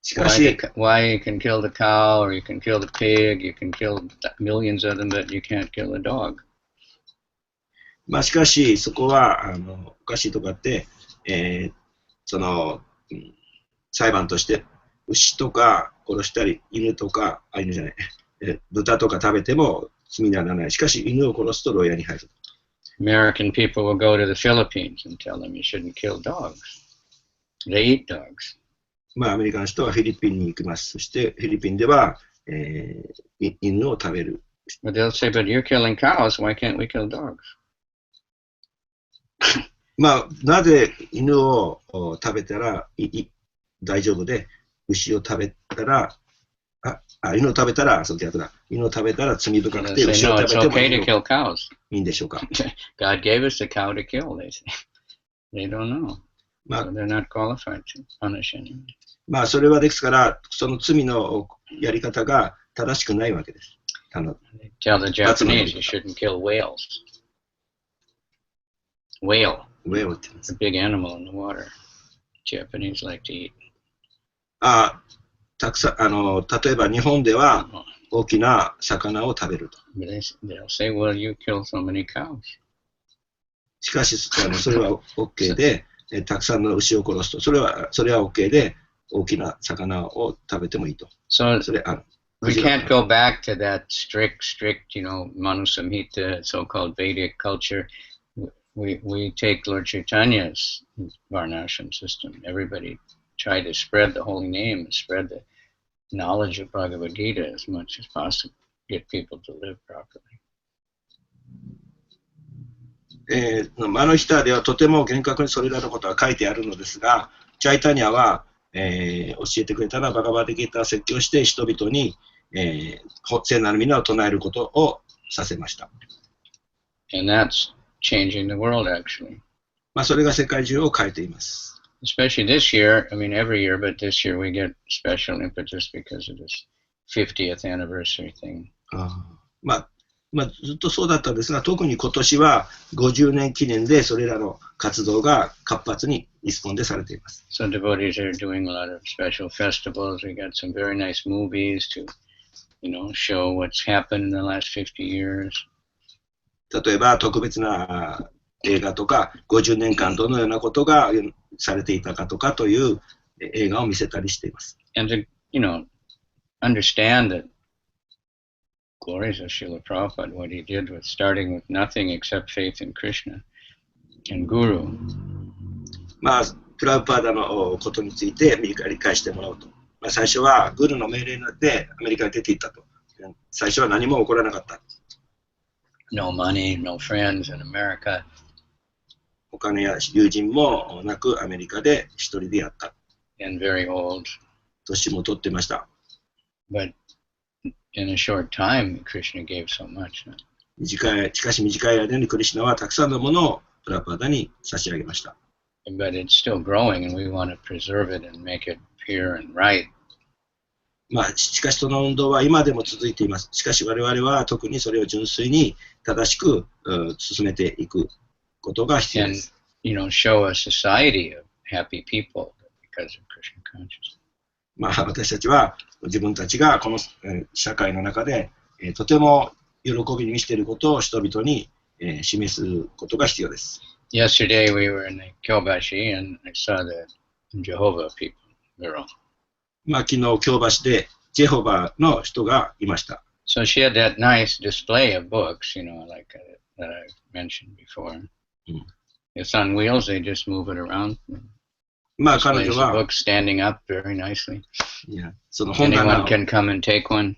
しかし、
Why you can kill the cow, or you can kill the pig, you can kill millions of them, but you can't kill a dog.
しかし、そこはおかしいとかって、裁判として牛とか殺したり、犬とか、犬じゃない、豚とか食べても罪にはならない。しかし、犬を殺すと牢屋に入る。
American people will go to the Philippines and tell them you shouldn't kill dogs. They eat dogs.
アメリカの人はフィリピンに行きます。そして、フィリピンでは、犬を食べる。
But they'll say, but you're killing cows, why can't we kill dogs?
なぜ犬を食べたら大丈夫で、牛を食べたら、犬を食べたら、そう逆だ。犬を食べたら罪深くて、牛を食べてもいいんでしょうか。
God gave us the cow to kill, they say. They don't know. So they're not qualified to punish anyone.
それはですから、その罪のやり方が正しくないわけです。
They tell the Japanese you shouldn't kill whales. Whale. It's a big animal in the water. Japanese like to eat.
たくさん例えば日本では大きな魚を食べると。
They'll say, well, you kill so many cows.
しかしそれは OK で、たくさんの牛を殺すと。それは OK で、大きな魚を食べてもいいと。
So we can't go back to that strict, Manu Samhita, so-called Vedic culture. We take Lord Chaitanya's Varnashram system. Everybody try to spread the holy name and spread the knowledge of Bhagavad Gita as much as possible. Get people to live properly.
マノヒタではとても厳格にそれらのことは書いてあるのですが、チャイタニャは、教えてくれたのはバガバッドギーター説教して人々に、聖なる皆を唱えることをさせました。
And that's changing the world, actually.
それが世界中を変えています。
Especially this year, I mean every year, but this year we get special impetus because of this 50th anniversary thing.
ずっとそうだったんですが、特に今年は50年記念でそれらの活動が活発にリスポンデされています。
So devotees are doing a lot of special festivals. We got some very nice movies to, show what's happened in the last 50 years.
例えば特別な映画とか、50年間どのようなことがされていたかとかという映画を見せたりしています。
And to, understand that glories of Srila Prabhupada, what he did with starting with nothing except faith in Krishna and Guru.
プラブパーダのことについて理解してもらおうと。最初はグルの命令でアメリカに出ていったと。最初は何も起こらなかった。
No money, no friends in America.
お金や友人もなくアメリカで一人でやった。
And very old.
年も取ってました。
But in a short time, Krishna gave so much.
しかし短い間にクリシュナはたくさんのものをプラパーダに差し上げました。
But it's still growing, and we want to preserve it and make it pure and right.
しかしその運動は今でも続いています。しかし我々は特にそれを純粋に正しく進めていくことが必要です。
And, show a society of happy people because of Krishna consciousness.
私たちは自分たちがこの社会の中でとても喜びに満ちていることを人々に示すことが必要です。
Yesterday we were in the Kyobashi and I saw the Jehovah people. Girl.
昨日京橋でジェホバの人がいました。
So she had that nice display of books, like that I mentioned before. It's on wheels, they just move it around.
彼女は
books standing up very nicely.
その本棚
Anyone can come and take one.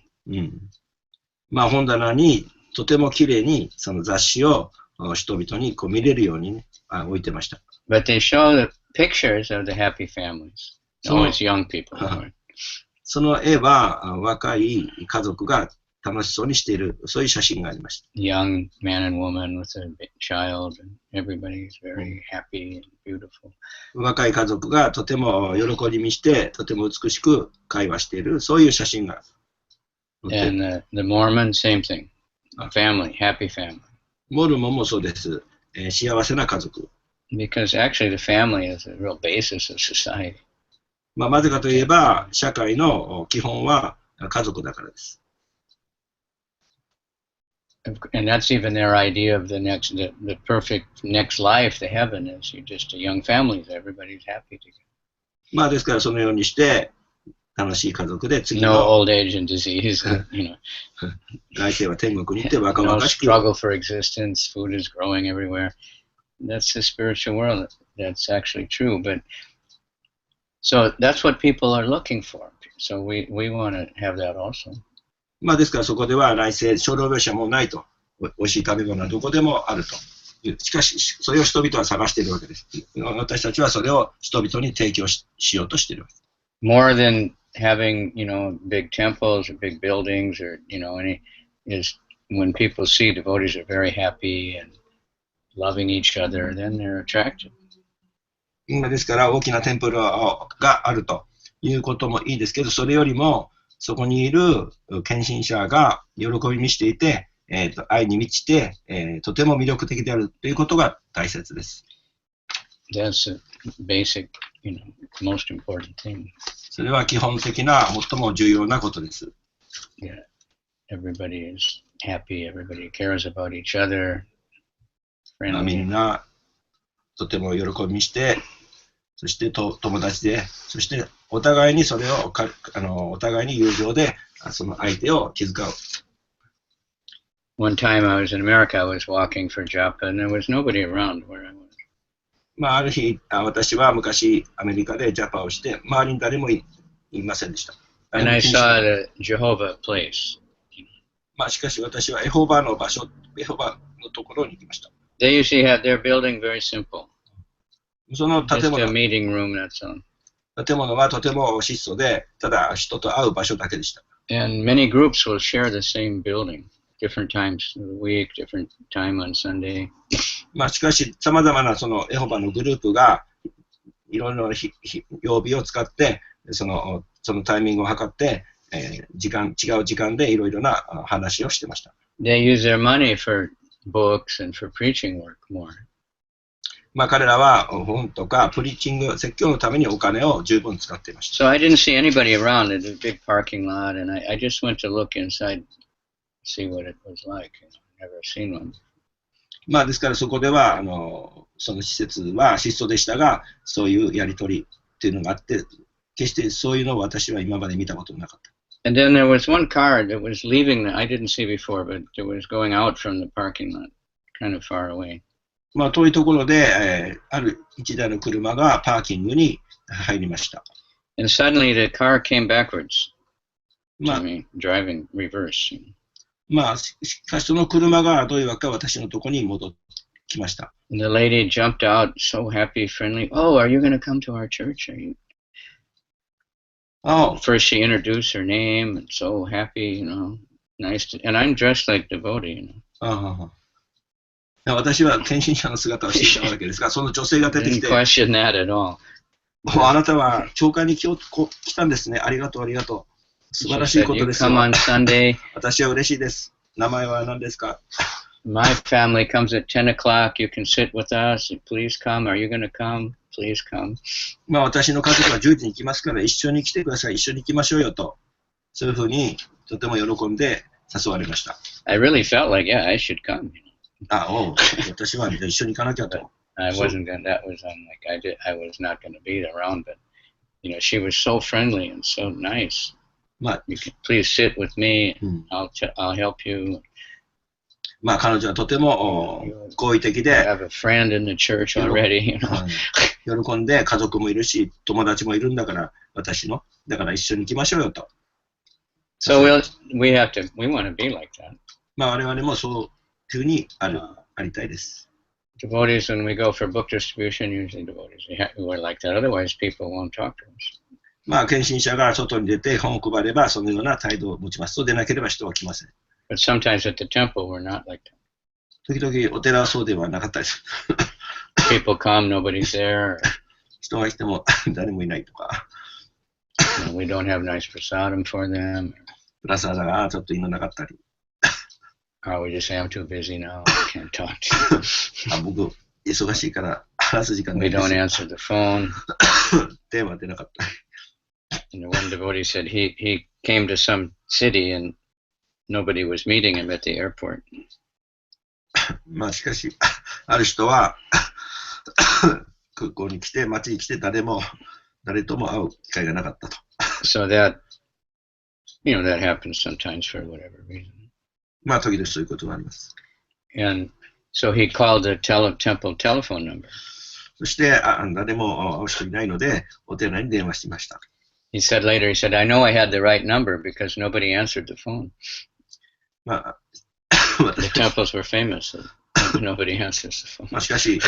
本棚にとてもきれいにその雑誌を人々に見れるように、置いてました。
But they show the pictures of the happy families. Always young people.
その絵は若い家族が楽しそうにしている、そういう写真がありました。
Young man and woman with a child, and everybody is very happy and beautiful.
若い家族がとても喜びにして、とても美しく会話している、そういう写真が。
And the Mormon, same thing. A family, happy family.
モルモンもそうです。幸せな家族。
Because actually the family is the real basis of society.
なぜかといえば、社会の基本は家族だからです。
And that's even their idea of the perfect next life, the heaven is you just a young family, everybody's happy together.
ですからそのようにして楽しい家族で次
No
の
old age and disease,
来世は天国に行って若
no
々しく。
struggle for existence, food is growing everywhere. That's the spiritual world. That's actually true, but so that's what people are looking for. So we want to have that also.
ですからそこでは来世、少量病死はもうないと。おいしい食べ物はどこでもあると。しかし、それを人々は探しているわけです。私たちはそれを人々に提供 しようとしているわけです。
More than having, big temples or big buildings or, is when people see devotees are very happy and loving each other, then they're attracted.
ですから大きなテンプルがあるということもいいですけど、それよりもそこにいる献身者が喜びにしていて、愛に満ちて、とても魅力的であるということが大切です。
That's a basic, most important thing.
それは基本的な最も重要なことです。
Yeah, everybody is happy, everybody cares about each other.
みんなとても喜びにして、そして友達で、そしてお互いにそれをお互いに友情でその相手を気遣う。
One time I was in America, I was walking for japa, and there was nobody around where I was.
ある日、私は昔アメリカでジャパをして、周りに誰もいませんでした。
And I saw the Jehovah place.
しかし私はエホバの場所、エホバのところに行きました。
They usually have their building very simple.
その建
Just
物
a meeting room, that's all.
建物はとても質素で、ただ人と会う場所だけでした。
And many groups will share the same building, different times of the week, different time on Sunday.
しかし、さまざまなそのエホバのグループが、いろいろな曜日を使って、そのタイミングを測って、違う時間でいろいろな話をしてました。
They use their money for books and for preaching work more.
彼らは本とかプリーチング、説教のためにお金を十分使っていました。
So I didn't see anybody around in a big parking lot, and I just went to look inside, see what it was like. Never seen one.
ですからそこではその施設は質素でしたが、そういうやり取りっていうのがあって、決してそういうのを私は今まで見たことなかった。
And then there was one car that was leaving, I didn't see before, but it was going out from the parking lot, kind of far away.
遠いところで、ある一台の車がパーキングに入りました。
And suddenly the car came backwards to me, driving reverse.
しかしその車がどういうわけか私のところに戻ってきました。
And the lady jumped out, so happy, friendly. Oh, are you going to come to our church? Are you?
Oh,
First, she introduced her name, and so happy, nice. And I'm dressed like devotee.
私は献身者の姿をしていたわけですが、その女性が出てき
Didn't
て、
question that at all.
あなたは教会に来たんですね。ありがとう、ありがとう。素晴
She
らしい
said,
こと
"You
ですよ。
come on Sunday.
私は嬉しいです。名前は何ですか？
My family comes at 10 o'clock. You can sit with us. Please come. Are you going to come? Please come."
私の家族は10時に来ますから、一緒に来てください。一緒に行きましょうよと。そういうふうにとても喜んで誘われました。
I really felt like, yeah, I should come.
私は一緒に行かなきゃと。
I wasn't going. That was like I was not going to be around, but she was so friendly and so nice.
まあ、
You can please sit with me. I'll help you.
まあ、彼女はとても好意的
I
で、
have a friend in the church already.
喜んで家族もいるし、友達もいるんだから、だから一緒に行きましょうよと。
So we want to be like that.
まあ、我々もそういうふうにありたいです。
Devotees, when we go for book distribution, usually devotees who are like that. Otherwise, people won't talk to us.
まあ、献身者が外に出て本を配れば、そのような態度を持ちます。そうでなければ人は来ません。
But sometimes at the temple, we're not like that.
時々お寺はそうではなかったです。
People come, nobody's there.
人が来ても誰もいないとか、
We don't have nice prasadam for them.
プラサーダがちょっといなかったり、
Or we just say, I'm too busy now. I can't talk to you.
僕、忙しいから話す時間な
We
いで
don't
す。
answer the phone.
電話出なかったり。
One devotee said he came to some city and nobody was meeting him at the airport.
まあしかし、ある人は空港に来て、街に来て誰とも会う機会がなかったと。
So that happens sometimes for whatever reason.
まあ時々そういうことがあります。
And so he called the temple telephone number.
そして誰も会う人いないので、お寺に電話しました。
He said, I know I had the right number because nobody answered the phone.
まあ
The temples were famous. So nobody answers the phone.
まあしかし、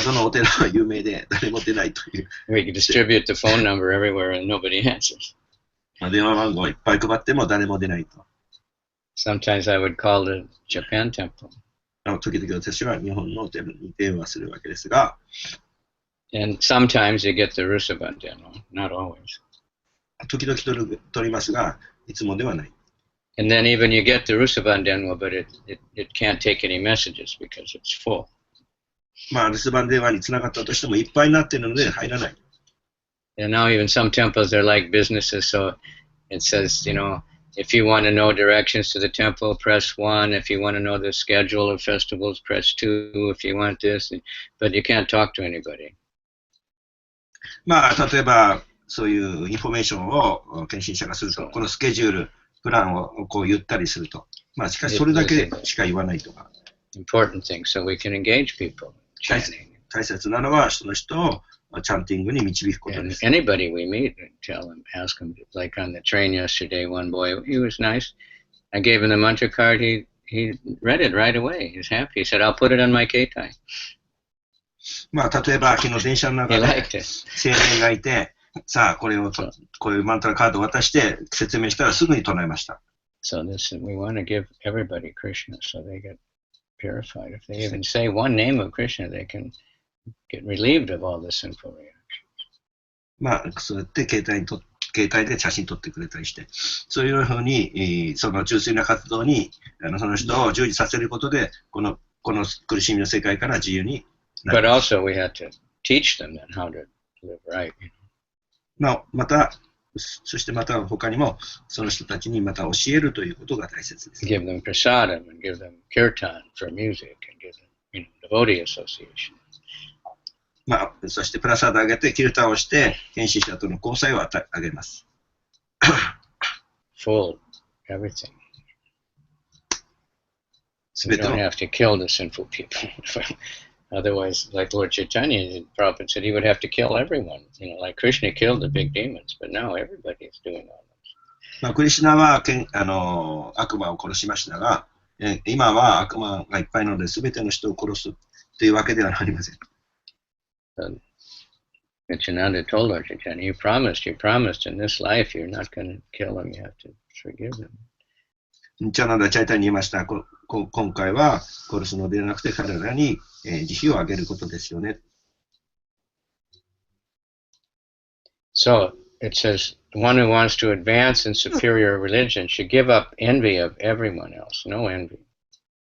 そのお寺は有名で誰も出ないという。
We could distribute the phone number everywhere and nobody answers.
まあ電話番号をいっぱい配っても誰も出ないと。
Sometimes I would call the Japan temple.
時々私は日本のお寺に電話するわけですが、
And sometimes you get the Rusaban demo, not always.
時々取りますが、いつもではない。
And then even you get the Rusaban demo, but it can't take any messages because it's full.
まあ留守番電話につながったとしてもいっぱいになっているので入らない。
And now even some temples are like businesses, so it says, if you want to know directions to the temple, press 1. If you want to know the schedule of festivals, press 2. If you want this, but you can't talk to anybody.
まあ例えばそういうインフォメーションを献身者がすると、このスケジュール、プランをこう言ったりすると。まあしかしそれだけしか言わないとか。
Important thing, so we can engage people. Chanting.
大切なのはその人をチャンティングに導くことで
And
す。
anybody we meet, ask them, like on the train yesterday, one boy, he was nice. I gave him the mantra card, he read it right away. He's happy. He said, I'll put it on my keitai.
まあ例えば昨日電車の
He
中で
liked it.
青年がいて、さあこういうマントラカードを渡して説明したらすぐに唱えました。
So we want to give everybody Krishna so they get purified. If they even say one name of Krishna, they can get relieved of all the sinful reactions.
まあそうやって携帯で写真撮ってくれたりして、そういうふうにその純粋な活動にその人を従事させることで、この苦しみの世界から自由にな
But
る。
also we have to teach them then how to live right.
そしてまた他にもその人たちにまた教えるということが大切です。
Give them prasadam and give them kirtan for music and give them, devotee association.
まあ、そしてプラサード上げてキルタンをして献身者との交際をあげます。
Full everything.
す
We
べて
don't
の
have to kill the sinful people. Otherwise, like Lord Chaitanya, the Prabhupada said he would have to kill everyone. Like Krishna killed the big demons, but now everybody is doing all this.
まあ、クリシュナは悪魔を殺しましたが、今は悪魔がいっぱいなので、すべての人を殺すというわけではありません。
Nityananda told Lord Chaitanya, you promised in this life you're not going to kill him, you have to forgive him.
ニチャナンダ・チャイタに言いました。今回は殺すのではなくて彼らに、慈悲をあげることですよね。
So it says, one who wants to advance in superior religion should give up envy of everyone else. No envy.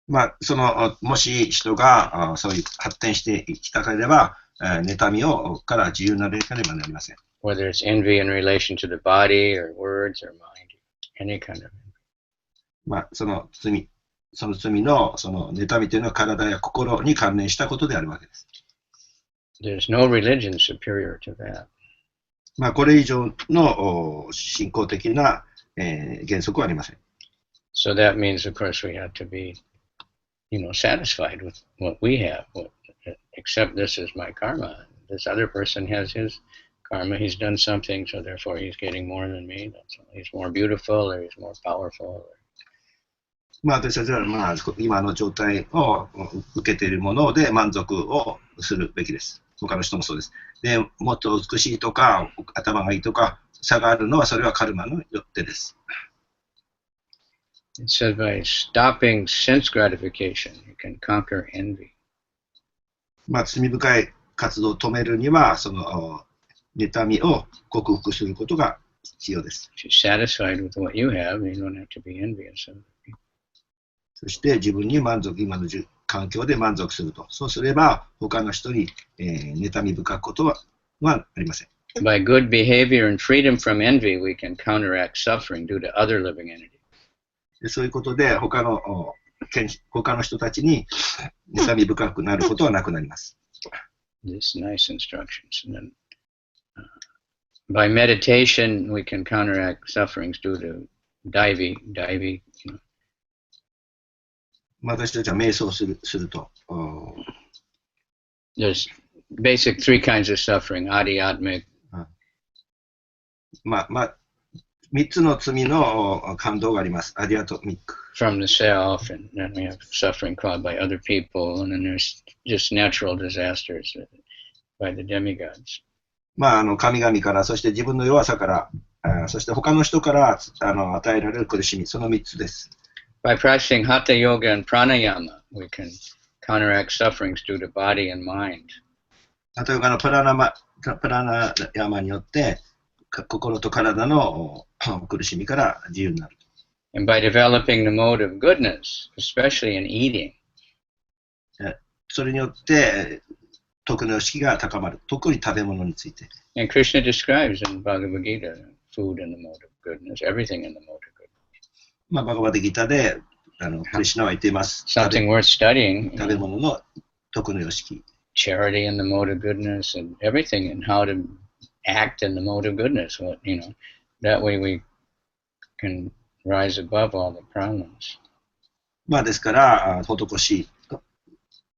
まあ、もし人がそういう発展していきたければ、妬みから自由になれなければなりません。
Whether it's envy in relation to the body or words or mind, any kind of envy.
まあ、その罪の妬みというのは体や心に関連したことであるわけです。
There's no religion superior to that.
まあ、これ以上の信仰的な、原則はありません。
So that means, of course, we have to be, satisfied with what we have. Except this is my karma. This other person has his karma. He's done something, so therefore he's getting more than me. He's more beautiful, or he's more powerful.
まあ、私たちは、まあ、今の状態を受けているもので満足をするべきです。他の人もそうです。で、もっと美しいとか、頭がいいとか、差があるのは、それはカルマのよってです。
It says by stopping sense gratification, you can conquer envy.
まあ、罪深い活動を止めるには、妬みを克服することが必要です。
If you're satisfied with what you have, you don't have to be envious of it.
そして自分に今の環境で満足すると。そうすれば、他の人に、妬み深くことはありません。
By good behavior and freedom from envy, we can counteract suffering due to other living entities.
そういうことで他の人たちに妬み深くなることはなくなります。
This nice instructions. And then, by meditation, we can counteract sufferings due to daivi.
私たちは瞑想すると。
There's basic three kinds of suffering, adhyatmic.
まあ、3つの罪の感動があります。アディアトミック。
From the self, and then we have suffering caused by other people, and then there's just natural disasters by the demigods.
まあ、神々から、そして自分の弱さから、そして他の人から与えられる苦しみ、その3つです。
By practicing Hatha Yoga and Pranayama, we can counteract sufferings due to body and mind.
例えばプラナヤマによって心と体の苦しみから自由になる。
And by developing the mode of goodness, especially in eating.
それによって徳の意識が高まる。特に食べ物について。
And Krishna describes in Bhagavad Gita food in the mode of goodness, everything in the mode of goodness.
まあ、バガバデギターでクリシュナは言っています。
Something worth studying.
食べ物の徳の意識。
Charity in the mode of goodness and everything, and how to act in the mode of goodness. That way we can rise above all the problems.
まあですから施し、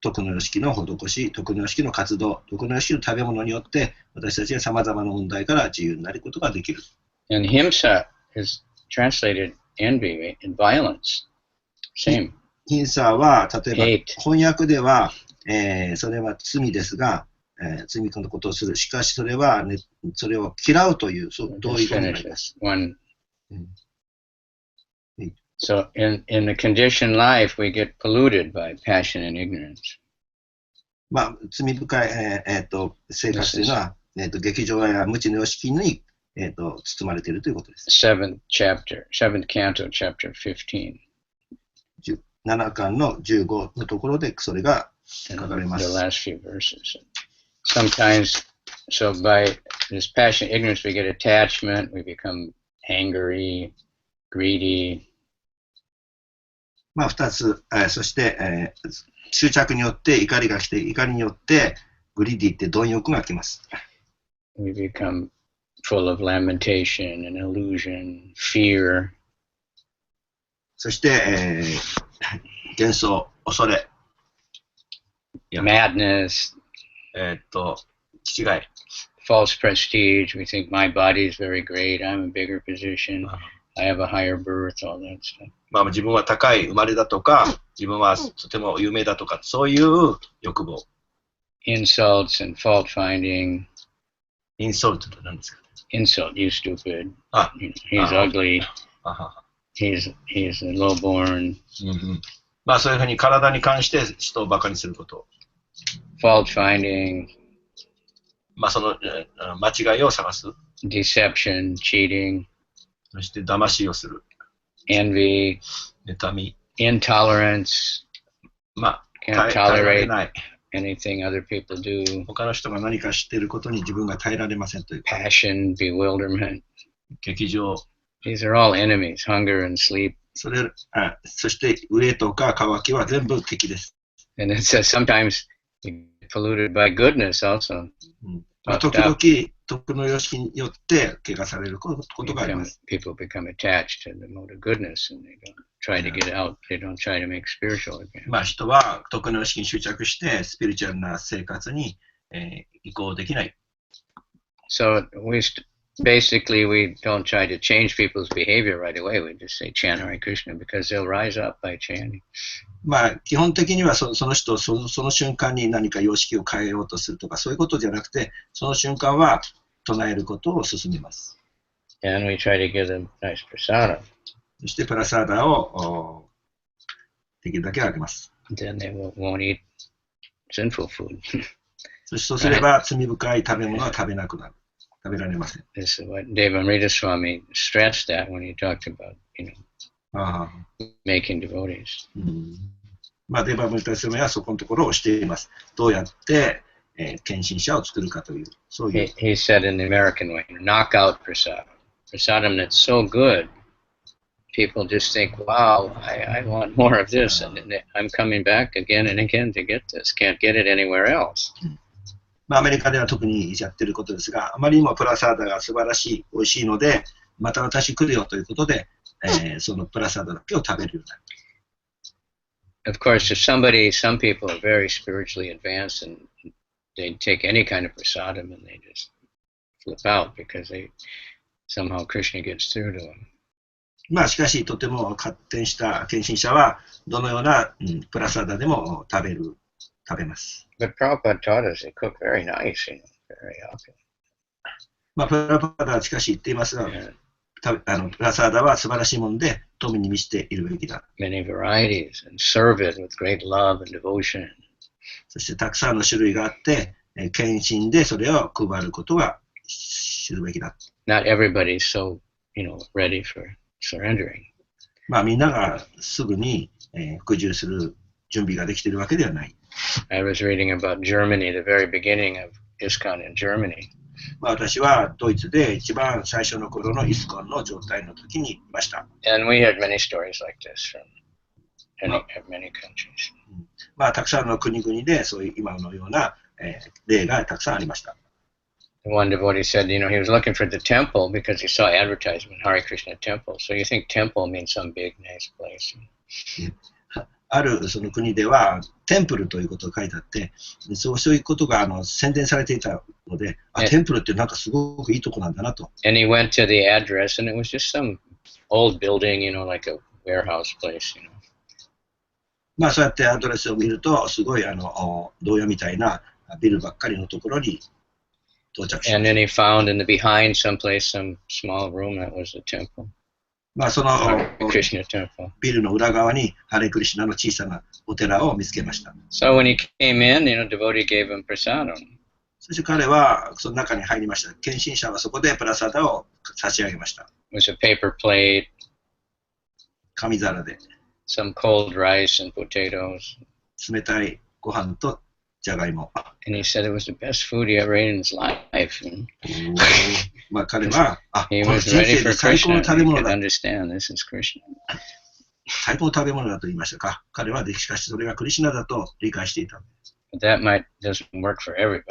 徳の意識の施し、徳の意識の活動、徳の意識の食べ物によって私たちはさまざまな問題から自由になることができる。
And himsa is translated envy and violence. Same.
ヒンサーは例えば
Hate.
翻訳では、それは罪ですが、罪のことをする。しかしそれは、ね、それを嫌うという、どういうことになります。
So in the conditioned life, we get polluted by passion and ignorance.
まあ、罪深い、生活というのは、劇場や無知の様式に、包まれているということです。
Seventh canto, chapter 15.
7巻の15のところでそれが書かれます。
The last few verses. Sometimes, so by this passion, ignorance, we get attachment, we become angry, greedy.
まあ、2つ、そして、執着によって怒りが来て、怒りによってグリディって貪欲が来ます。
We become full of lamentation and illusion, fear.
そして、幻想、恐れ、
madness,
気違い。
false prestige. We think my body is very great. I'm a bigger position. I have a higher birth. All that stuff.
まあ自分は高い生まれだとか、自分はとても有名だとか、そういう欲望。
Insults and fault finding.
インソルトって何ですか？
insult. You stupid.
あ、
He's
Uh-huh.
ugly.
あはは。
He's lowborn.
うんうん。まあそういうふうに体に関して人をバカにすること。
Fault finding,
まあその間違いを探す。
deception, cheating,
そして騙しをする。
envy,
妬み。
intolerance.
まあ
Can't
耐えられ
tolerate
ない。
anything other people do.
他の人が何か知っていることに自分が耐えられませんというか。
Passion, bewilderment.
劇場。
These are all enemies. Hunger and sleep.
そして飢えとか渇きは全部敵です。
And it says sometimes you get polluted by goodness also.
まあ、時々徳の良しによって怪我されることがあります。
People become attached to the mode of goodness and they don't try to get out. They don't try to make spiritual again.
まあ人は徳の良しに執着してスピリチュアルな生活に、移行できない。
So basically we don't try to change people's behavior right away. We just say chant Hare Krishna because they'll rise up by chanting.
まあ基本的にはその人その瞬間に何か様式を変えようとするとかそういうことじゃなくて、その瞬間は唱えることを進めます。
And we try to give them nice prasada.
そしてプラサーダをできるだけあげます。
Then they won't eat sinful food.
そうすれば罪深い食べ物は食べなくなる。食べられません。
This is what Devamrita Swami stressed that when he talked about, making devotees.
まあ、デバムリタスメはそこのところをしています。どうやって、献身者を作るかという、そういう。
He said in the American way, knock out prasadam. Prasadam that's so good, people just think, wow, I want more of this, and I'm coming back again and again to get this. Can't get it anywhere else.
まあ、アメリカでは特にやってることですが、あまりにもプラサーダが素晴らしい、美味しいので、また私来るよということで、そのプラサーダだけを食べるようになる。
Of course, some people are very spiritually advanced and they take any kind of prasadam and they just flip out because somehow Krishna gets through to them.
まあしかし、とても発展した献身者は、どのような、プラサーダでも食べます。
But Prabhupada taught us they cook very nice, very often.
まあ、プラパダはしかし言っていますが、プラサーダは素晴らしいもので、富に満ちているべきだ。
Many varieties and serve it with great love and devotion.
そしてたくさんの種類があって、献身でそれを配ることが知るべきだ。
Not everybody's so, ready for surrendering.
まあみんながすぐに、服従する準備ができているわけではない。
I was reading about Germany, the very beginning of ISKCON in Germany.
まあ私はドイツで一番最初の頃のイスコンの状態の時にいました。
And we had many stories like this from many countries.
まあたくさんの国々でそういう今のような、例がたくさんありました。
One devotee said, he was looking for the temple because he saw advertisement, Hare Krishna temple. So you think temple means some big, nice place.
あるその国ではテンプルということが書いてあって、そういうことが宣伝されていたので、テンプルってなんかすごくいいとこなんだなと。
And he went to the address and it was just some old building, like a warehouse place,
まあそうやってアドレスを見ると、すごい牢屋みたいなビルばっかりのところに到着しました。
And then he found in the behind someplace some small room that was the temple.
まあその
Krishna temple.
ビルの裏側にハレクリシュナの小さなお寺を見つけました。
So when he came in, devotee gave him prasadam.
そして彼はその中に入りました。献身者はそこでプラサダを差し上げました。
It was a paper plate.
紙皿で。
Some cold rice and potatoes.
冷たいご飯とじゃがいも。
And he said it was the best food he ever ate in his life.
まあ彼は、
he
この
was
人
ready
生
for
で最高
Krishna.
の
He
食べ物
could
だ。
understand this is Krishna.
最高の食べ物だと言いましたか。彼はしかしそれがクリシュナだと理解していた。
But that doesn't work for everybody.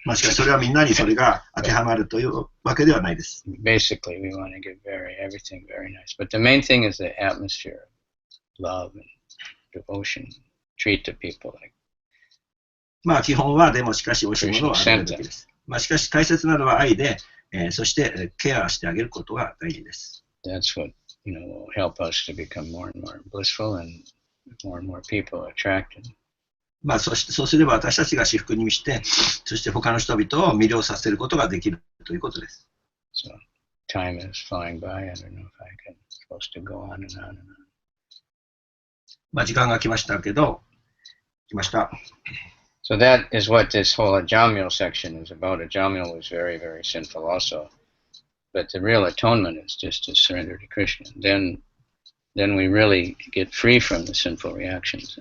まあしかしそれはみんなにそれが当てはまるというわけではないです。
Basically, we want to give everything very nice. But the main thing is the atmosphere of love and devotion. Treat the people like.
まあ基本はでもしかし美味しいものをあげるべきです。まあしかし大切なのは愛で、そしてケアしてあげることが大事です。
That's what will help us to become more and more blissful and more people attracted.
まあ、そうすれば私たちが至福に満ちて、そして他の人々を魅了させることができるということです。
So time is flying by. I don't know if I can supposed to go on and on and on.
まあ、時間が来ましたけど、来ました。
So that is what this whole Ajamil section is about. Ajamil was very, very sinful also. But the real atonement is just to surrender to Krishna. Then we really get free from the sinful reactions.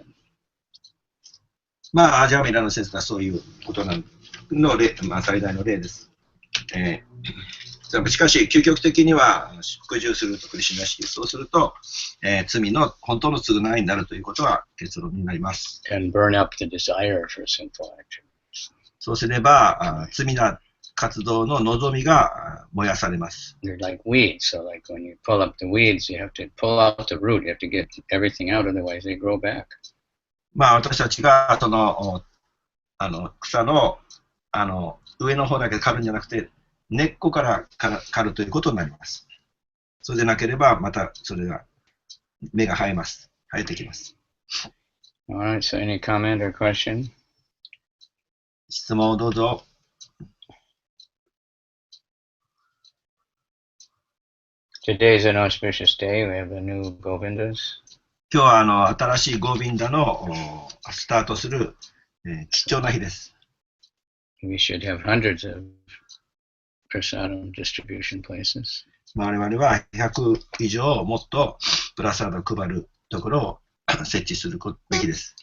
まあ、アジャミラの説はそういうことの例、まあ、最大の例です。しかし、究極的には、服従するとクリシュナ式、そうすると、罪の本当の償いになるということは結論になります。
And burn up the desire for sinful actions.
そうすれば、罪な活動の望みが燃やされます。
They're like weeds, so like when you pull up the weeds, you have to pull out the root, you have to get everything out, otherwise they grow back.
まあ、私たちがその草の上の方だけ刈るんじゃなくて、根っこから刈るということになります。それでなければ、またそれが芽が生えてきます。
Alright, so any comment or question?
質問をどうぞ。
Today is an auspicious day. We have the new Govindas.
今日は新しいゴービンダのスタートする、貴重な日です。
We should have hundreds of prasadam distribution places.
我々は100以上もっとプラサードを配るところを設置するべきです。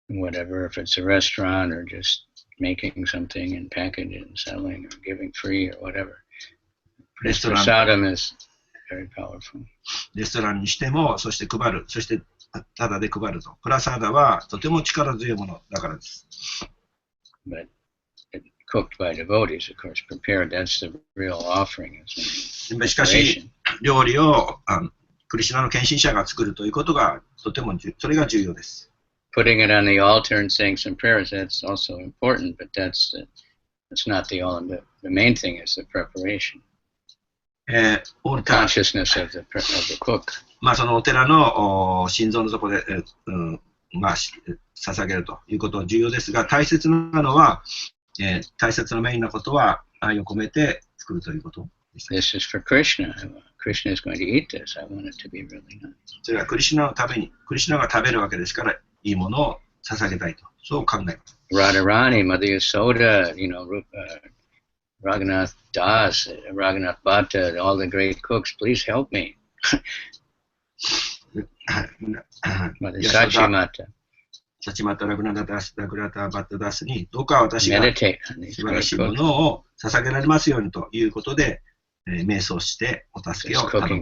Whatever, if it's a restaurant or just making something and packaging and selling or giving free or whatever. Prasadam is very powerful.
レストランにしても、そして配る、そしてただで配ると。プラサーダはとても力強いものだからです。
But cooked by devotees, of course, prepared. That's the real offering.
しかし、料理をクリシュナの献身者が作るということがとてもそれが重要です。
Putting it on the altar and saying some prayers, that's also important, but that's not the main thing is the preparation. Consciousness of the cook.
まあそのお寺の心臓の底で、まあ、捧げるということは重要ですが、大切なのは、大切なメインなことは愛を込めて作るということです。
This is for Krishna. Krishna is going to eat this. I want it to be really nice.
それはクリシュナのために、クリシュナが食べるわけですから、いいものを捧げたいと、そう考えます。
Radharani, Mother Yasoda, Raghunath Das, Raghunath Bhatta, all the great cooks, please help me. Mother Sachimata.
サチマタ・ラグナタ・バッタ・ダスにどうか私が素晴らしいものを捧げられますようにということで、瞑想してお助けを頼む。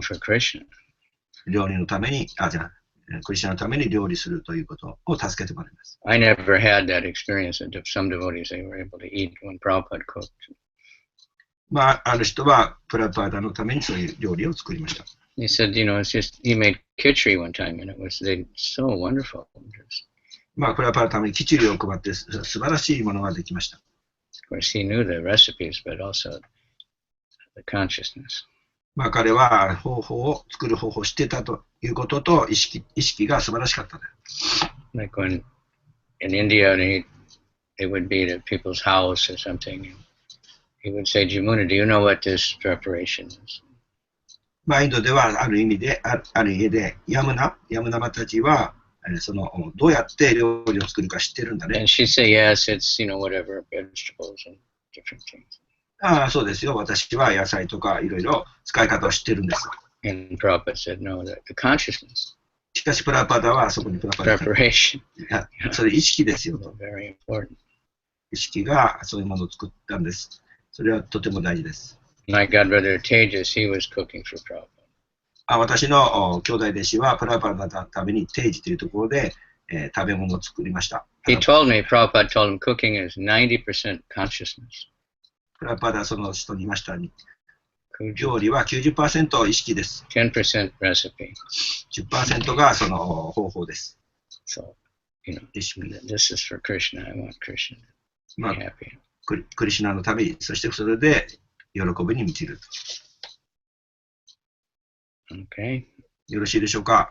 料理のために、クリシュナのために料理するということを助けてもらいます。
I never had that experience of some devotees they were able to eat when Prabhupada cooked.
まあ、ある人はプラパーダのためにそういう料理を作りました。
He said, it's just, he made khichdi one time and it was so wonderful.
まあ、プラパーダのためにキチュリを配って素晴らしいものができました。
Of course, he knew the recipes, but also the consciousness.
まあ、彼は作る方法を知っていたということと意識が素晴らしかった。
Like when in India, it would be to people's house or something. He would say, Jamuna, do you know what this preparation is?
まあ、インドではある家でヤムナマたちはどうやって料理を作るか知ってるんだね。
And she'd say, yes, it's, whatever, vegetables and different things.
ああ、そうですよ。私は野菜とかいろいろ使い方を知ってるんです。
And Prabhupada said, no, the consciousness.
しかし、プラパダはそこにプラパダ。
Preparation.
それ意識ですよ。
Very important.
意識がそういうものを作ったんです。それはとても大事です。
My godbrother Tejas, he was cooking for Prabhupada.
私の兄弟弟子はプラパダのためにテージというところで、食べ物を作りました。
He told me, Prabhupada told him, cooking is 90% consciousness.
プラパダその人に言いましたに、料理は 90% 意識です。
10% recipe.
10% がその方法です。
So, this is for Krishna. I want Krishna to be happy.
クリシュナのために、そしてそれで喜びに満ちる。
Okay.
よろしいでしょうか。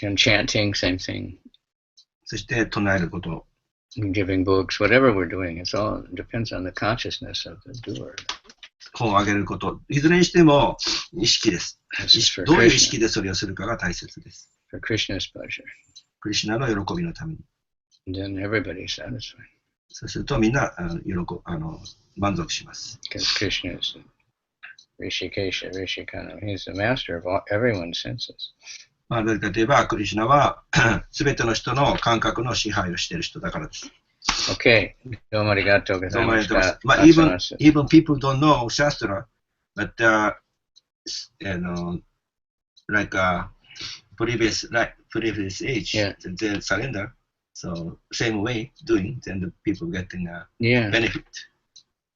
And chanting, same thing.
そして唱えること。
giving books, whatever we're doing, it all depends on the consciousness of the doer.
本をあげること。いずれにしても意識です。
This is for
どういう意
Krishna,
識でそれをするかが大切です。
for Krishna's pleasure.
クリシュナの喜びのために。
And then everybody's satisfied.
そうするとみんな満足します。
Because Krishna is Rishikesha, Rishikana. He's the master of everyone's senses.
まあ、どうかといえば、クリシュナはすべての人の感覚の支配をしている人だからです。
Okay. Domo arigato gozaimasu.
Even people don't know Shastra, but like previous age,
Yeah.
they surrender. So same way doing, then the people getting a
Yeah.
benefit,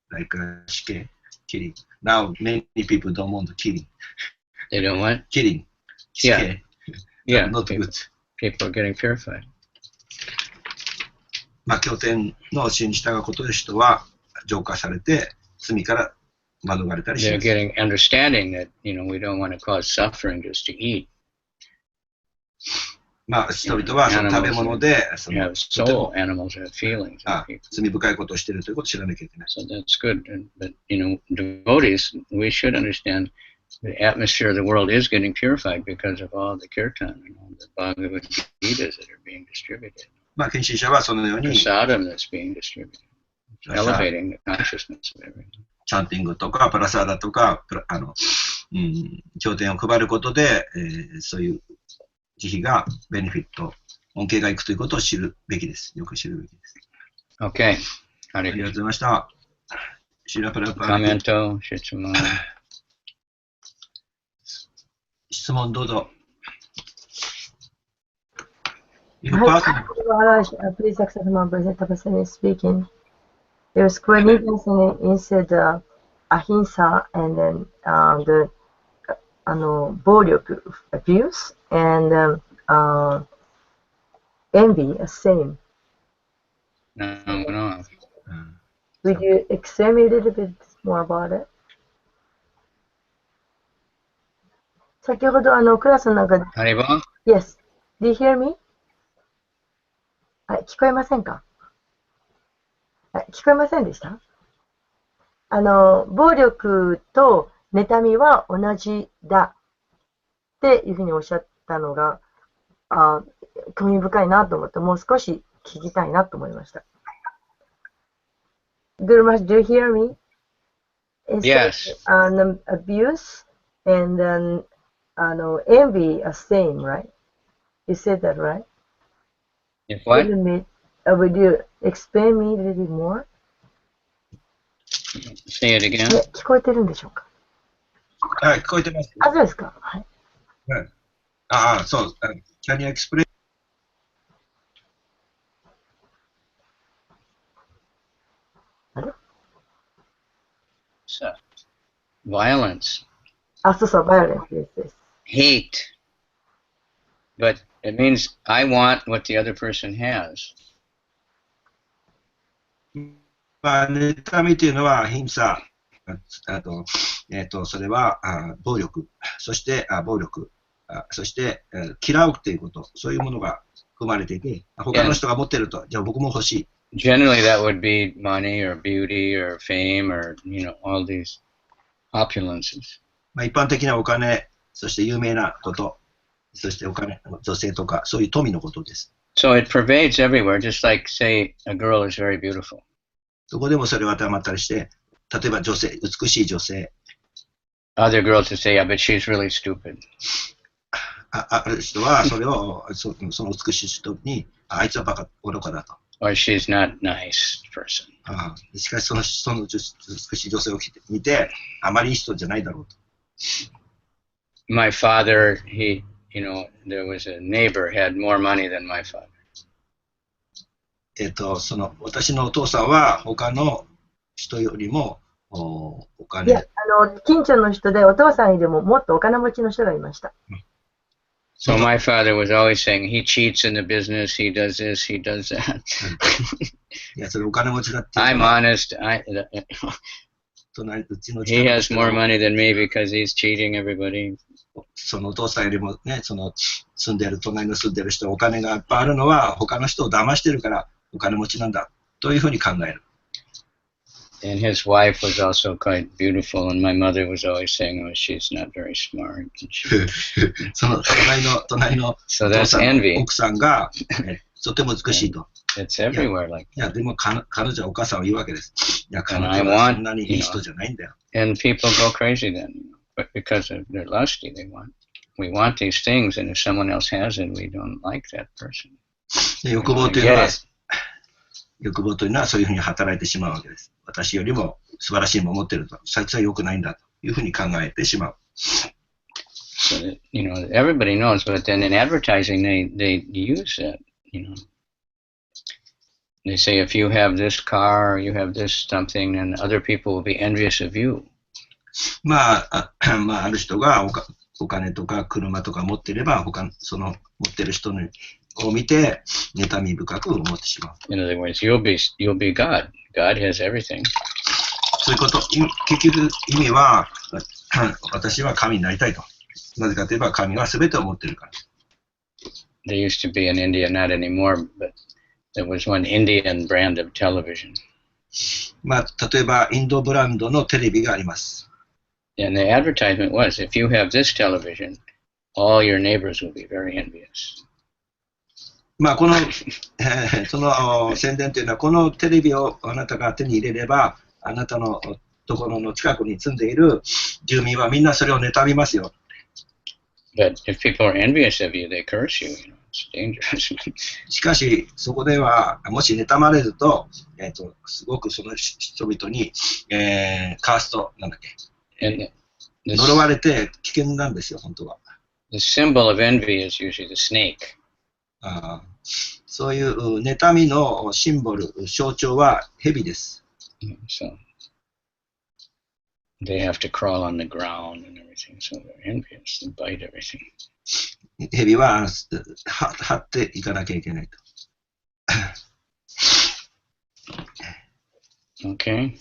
like shike, killing. Now many people don't want killing.
They don't want?
Killing.
Yeah.
Shike,
Yeah.
not
People,
good.
people are getting purified.
まあ、経典の教えに従うことで人は浄化されて罪から免れたりし
They're
ます。
getting understanding that, we don't want to cause suffering just to eat.
まあ、人々はその食べ物でそ
You
の
have soul, animals have feelings.
あ罪深いことをしているということを知らなきゃいけない。
So that's good. But, devotees, we should understand the atmosphere of the world is getting purified because of all the kirtan and all the Bhagavad Gitas that are being distributed.
まあ、献身者はそのように
Prasadam that's being distributed. Elevating the consciousness of everything.
チャンティングとかプラサーダとか経典を配ることで、そういう慈悲がベネフィット、恩恵がいくということを知るべきです。よく知るべきです。
Okay.
ありがとうございました。シーラプラパー
Commento, Shitsuma.
質問どうぞ。
Maharaj, please accept my present Tapasani speaking. There's Cornelius and said ahimsa and then the 暴力 abuse and envy are same.
No.
Would you explain me a little bit more about it? 先ほどクラスの中で
Haribo?
Yes. Do you hear me? 聞こえませんか？聞こえませんでした？暴力と妬みは同じだっていうふうにおっしゃったのが、興味深いなと思って、もう少し聞きたいなと思いました。Guru Maharaj, do you hear me?
Yes.
Abuse and then envy are same, right? You said that, right?
If what?
Would you explain me a little bit more?
Say it again.
聞こえてるんでしょうか？
はい、聞こえてます。
そうですか。はい。
そう。Can you explain?
So, violence.
そう、violenceです。
Hate. But it means I want what the other person has.
まあ、妬みというのは貧差、それは暴力、そして嫌うということ、そういうものが含まれていて、他の人が持っていると、じゃあ僕も欲しい。
Generally, that would be money or beauty or fame or, all these opulences.
まあ、一般的なお金、そして有名なこと、そしてお金、女性とか、そういう富のことです。
So it pervades everywhere, just like, say, a girl is very beautiful.
どこでもそれは当てはまったりして、例えば美しい女性。
Other girls would say, yeah, but she's really stupid.
ある人はそれをその美しい人に、あいつはバカ、愚かだと。
Or she's not nice person.
しかしその美しい女性を見て、あまりいい人じゃないだろうと。
My father, there was a neighbor had more money than my father.
私のお父さんは他の人よりもお金。
いや、近所の人でお父さんよりももっとお金持ちの人がいました。
So my father was always saying, he cheats in the business, he does this, he does that.
いや、それお金持ちだって。
I'm honest. He has more money than me because he's cheating everybody.
そのお父さんよりもね、その隣の住んでる人、お金がいっぱいあるのは、他の人を騙してるから、お金持ちなんだ、というふうに考える。
And his wife was also quite beautiful, and my mother was always saying, "Oh, she's not very smart." And she...
その隣の
So
お父
that's
さんの
envy.
奥さんが、とても美しいと。
It's everywhere like
いや、でも彼女はお母さんは言うわけです。いや、彼
And I
女は
want,
そんなにいい人じゃないんだよ。
that. And people go crazy then, but because they're lusty, we want these things, and if someone else has it, we don't like that person.
で欲望というのはそういうふうに働いてしまうわけです。私よりも素晴らしいものを持っていると、そいつは良くないんだというふうに考えてしまう。
So that, everybody knows, but then in advertising, they use that, They say if you have this car or you have this something, then other people will be envious of you.
ある人がお金とか車とか持っていれば、その持ってる人を見て、妬み深く思ってしまう。
In other words, you'll be God. God has everything.
そういうこと、結局意味は、私は神になりたいと。なぜかといえば、神は全てを持っているから。
There used to be in India, not anymore, but there was one Indian brand of television.
例えば、インドブランドのテレビがあります。
And the advertisement was, if you have this television, all your neighbors will be very envious.
その宣伝というのは、このテレビをあなたが手に入れれば、あなたのところの近くに住んでいる住民はみんなそれを妬みますよ。
But if people are envious of you, they curse you. It's dangerous.
しかし、そこでは、もし妬まれると、すごくその人々に、カースト、なんだっけ、呪われて危険なんですよ、本当は。
The symbol of envy is usually the snake.
そういう妬みのシンボル、象徴は蛇です。
So they have to crawl on the ground and everything, so they're envious and bite everything.
蛇は張っていかなきゃいけないと。
Okay.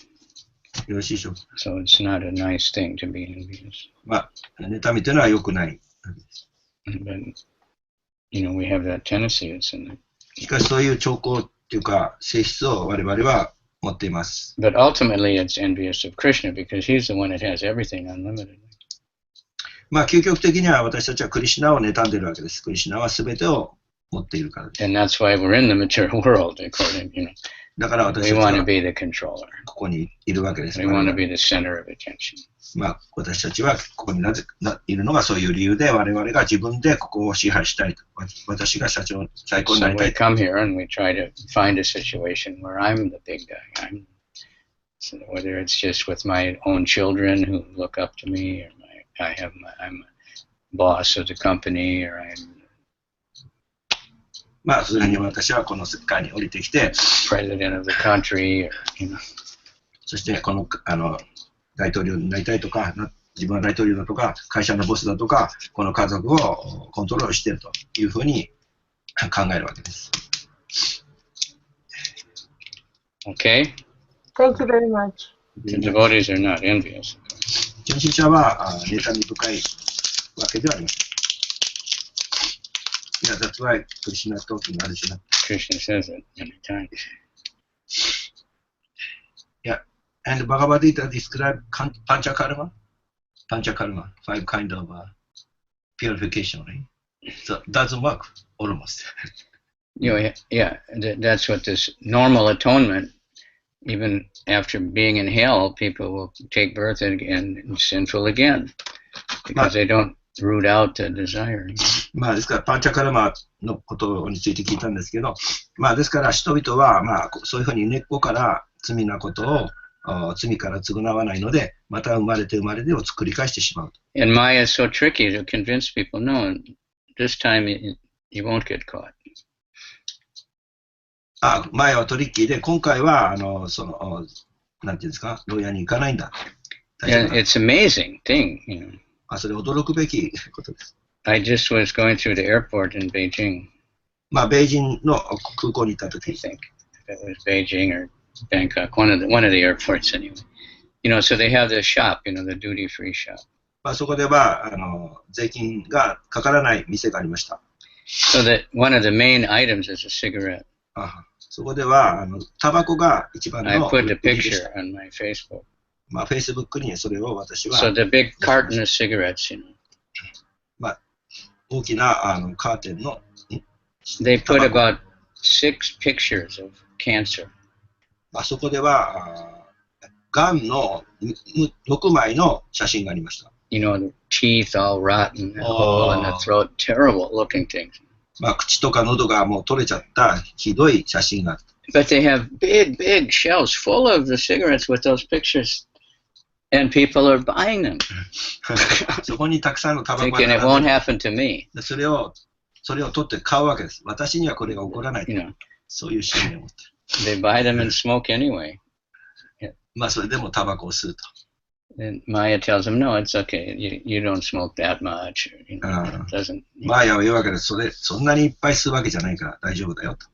よろしいでしょうか。
So it's not a nice thing to be envious.
妬みというのは良くない。
But we have that tendency. It's in the...
しかしそういう兆候というか性質を我々は持っています。
But ultimately, it's envious of Krishna because he's the one that has everything unlimited.
究極的には私たちはクリシュナを妬んでいるわけです。クリシュナは全てを持っているからです。
And that's why we're in the material world, according,
だから私
we
たち
want to
は
be the controller.
ここにいるわけです。
We want to be the center of attention.
私たちはここにいるのがそういう理由で、我々が自分でここを支配したいと。私が最高にな
So
りた
we
いと。
come here and we try to find a situation where I'm the big guy. So whether it's just with my own children who look up to me, or I'm a boss of the company, or I'm
それに私はこの世界に降りてきて、
president of the country, or
そしてこの大統領になりたいとか、自分は大統領だとか、会社のボスだとか、この家族をコントロールしているというふうに考えるわけです。
Okay?
Thank you very much.
The devotees are not envious.
純真者は妬み深いわけではありません。Yeah, that's why Krishna is talking Arjuna.
Krishna says it many times.
Yeah, and Bhagavad Gita describes Panchakarma. Panchakarma, 5 kind of purification, right? So it doesn't work almost.
That's what this normal atonement, even after being in hell, people will take birth and sinful again because they don't root out the desire.
ですからパンチャカルマのことについて聞いたんですけど、ですから人々はそういうふうに根っこから罪なことを罪から償わないので、また生まれてを繰り返してしまう。
And Maya is so tricky to convince people, no, this time you won't get caught.
マヤはトリッキーで、今回はなんていうんですか、牢屋に行かないんだ。
And it's an amazing thing,
それ驚くべきことです。
I just was going through the airport in Beijing.
ベイジンの空港に行ったとき。
I think it was Beijing or Bangkok, one of the airports anyway. So they have the shop, the duty-free shop.
まあ、そこでは税金がかからない店がありました。
So that one of the main items is a cigarette.
そこではタバコが一番
I
の
put
売
the
りでした。
picture on my Facebook.
まあ、Facebook にそれを私は、
So the big carton of cigarettes, you know.
まあ、大きなカーテンの
They
タ
put
バコ、
about 6 pictures of cancer.
まあ、そこではがんの6枚の写真がありました。
You know, the teeth all rotten, the hole in the throat, terrible looking things.
まあ、口とか喉がもう取れちゃったひどい写真があった。
But they have big, big shelves full of the cigarettes with those pictures, and people are buying them,
そこにたくさんのタバコが
thinking it
並
won't
んで
happen to me.
それを取って買うわけです。私にはこれが起こらないと。
You know,
そういう信念を持ってる。
they buy them and smoke anyway.
まあ、それでもタバコを吸うと。
And Maya tells them, no, it's okay. You don't smoke that much. You know, it doesn't.
マーヤは言うわけです。そんなにいっぱい吸うわけじゃないから大丈夫だよと。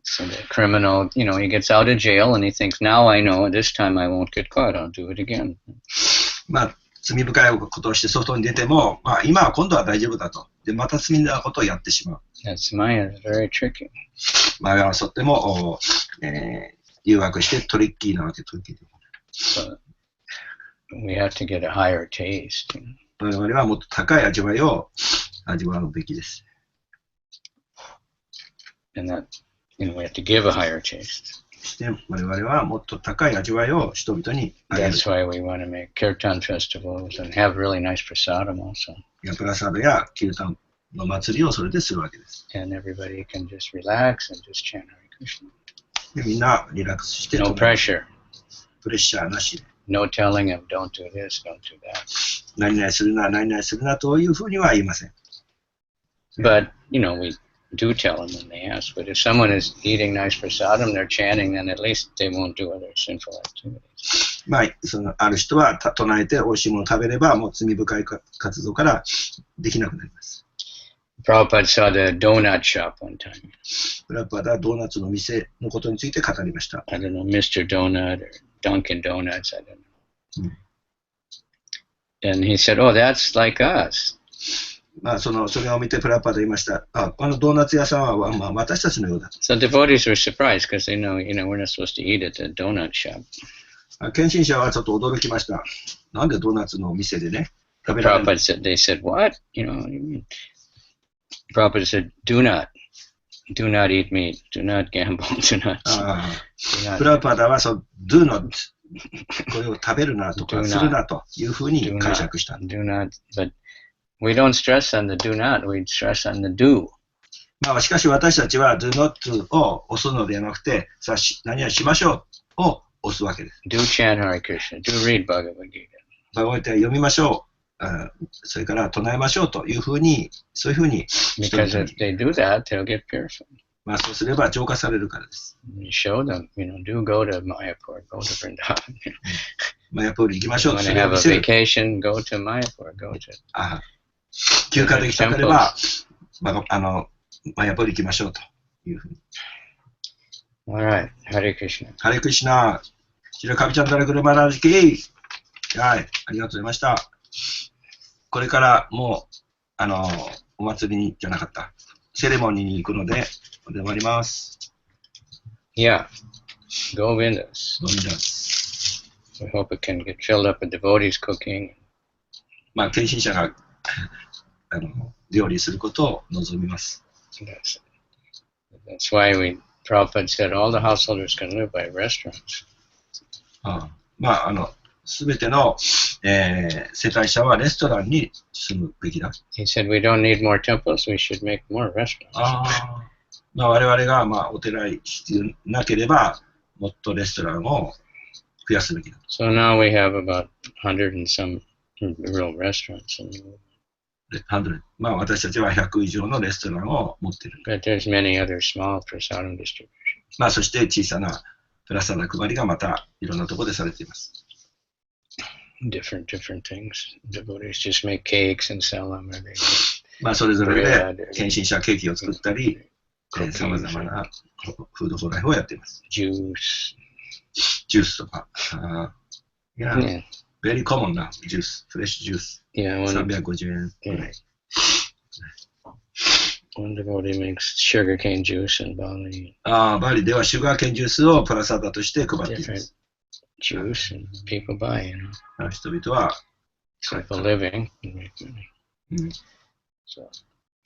So the criminal, you know, he gets out of jail and he thinks, now I know. This time I won't get caught. I'll do it again.
まあ、罪深いことをして外に出ても、まあ、今は今度は大丈夫だと。で、また罪なことをやってしまう。
That's Maya. It's very tricky.
マーヤはとっても、誘惑してトリッキーなわけ、トリッキーで。
So we have to get a higher taste. You know.
我々はもっと高い味わいを味わうべきです。
And that, you know, we have to give a higher taste.
そして我々はもっと高い味わいを人々にあげる。
That's why we want to make kirtan festivals and have really nice prasadam also.
プラサードやキルタンの祭りをそれでするわけです。
And everybody can just relax and just chant Hare Krishna.
でみんなリラックスして、
No pressure.
プレッシャーなしで、
No telling him, don't do this, don't do that.
何々するな、何々するなというふうには言いません。
But, you know, we do tell them when they ask. But if someone is eating nice prasadam, they're chanting, then at least they won't do other sinful activities.
まあ、ある人は唱えて美味しいものを食べれば、もう罪深い活動からできなくなります。
Prabhupada saw the donut shop one time.
プラパダはドーナツの店のことについて語りました。
I don't know, Mr. Donut or Dunkin' Donuts, I don't know. And he said, oh, that's like us.
まあ、それを見てプラパダ言いました。ドーナツ屋さんは、まあ、私たちのようだと。
So devotees were surprised because they know, we're not supposed to eat at the donut shop.
献身者はちょっと驚きました。なんでドーナツの店でね、食べられる
Prabhupada said, they said, what? Prabhupada said, do not eat meat, do not gamble, do not.
プラパダはdo not これを食べるなとかするなというふうに解釈した。
Do not, but we don't stress on the do not, we stress on the do.
まあ、しかし私たちは do not を押すのではなくて、さあ何々しましょうを押すわけです。
Do chant Hare Krishna, do read Bhagavad Gita.
バガバッタ読みましょう、それから唱えましょうというふうに、そういうふうに、
Because if they do that, they'll get purified.
まあ、そうすれば浄化されるからです。
You show them, do go to Mayapur, go to Vrindavan.
マヤプール行きましょ
You
うと
want
そ
to
れを
have
見
a
せる。
vacation, go to Mayapur, go to.
休暇できたければ、マヤプール行きましょうというふうに。
All right, Hare Krishna.
ハレクリシナ、シラカビチャンダラグルマラジキー。はい、ありがとうございました。これからもう、お祭りにじゃなかった、セレモニーに行くので、終わります。
Yeah, Govindas.
どうもです。
We hope it can get filled up with devotees cooking.
まあ、献身者が料理することを望みます。
That's why Prabhupada said all the householders can live by restaurants.
まあ、すべての、世帯者はレストランに住むべきだ。
He said we don't need more temples, we should make more restaurants.
まあ、我々が、まあ、お寺に必要なければ、もっとレストランを増やすべきだ。
So now we have about 100 and some real restaurants in the world.
100、まあ、私たちは100以上のレストランを持っている。
But there's many other small prasadam distributions.
まあ、そして小さなプラサダ配りがまたいろんなところでされています。
Different things. Devotees just make cakes and sell them. Or they
まあ、それぞれで献身者ケーキを作ったり、さまざまなフードフォーライフをやっています。
juice.
ジュースとか。
Yeah.
ベリーコモンなジュース、フレッシュジュース。
Yeah,
350円ぐらい。
one devotee makes sugarcane juice in Bali.
バリではシュガーケンジュースをプラサダとして配っていま
Different
す。
juice and people buy, you know.
人々は、
Simple living. And make money.
うん
So,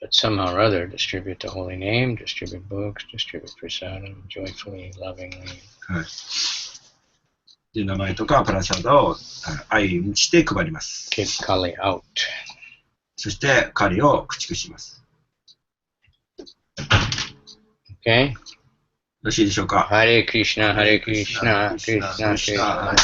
but somehow or other, distribute the holy name, distribute books, distribute prasadam, joyfully, lovingly.
はい。で、名前とかプラサダを愛にして配ります。
Kick Kali out.
そして、狩りを駆逐します。
Okay?
よろしいでしょうか。
Hare Krishna, Hare Krishna, Krishna Krishna,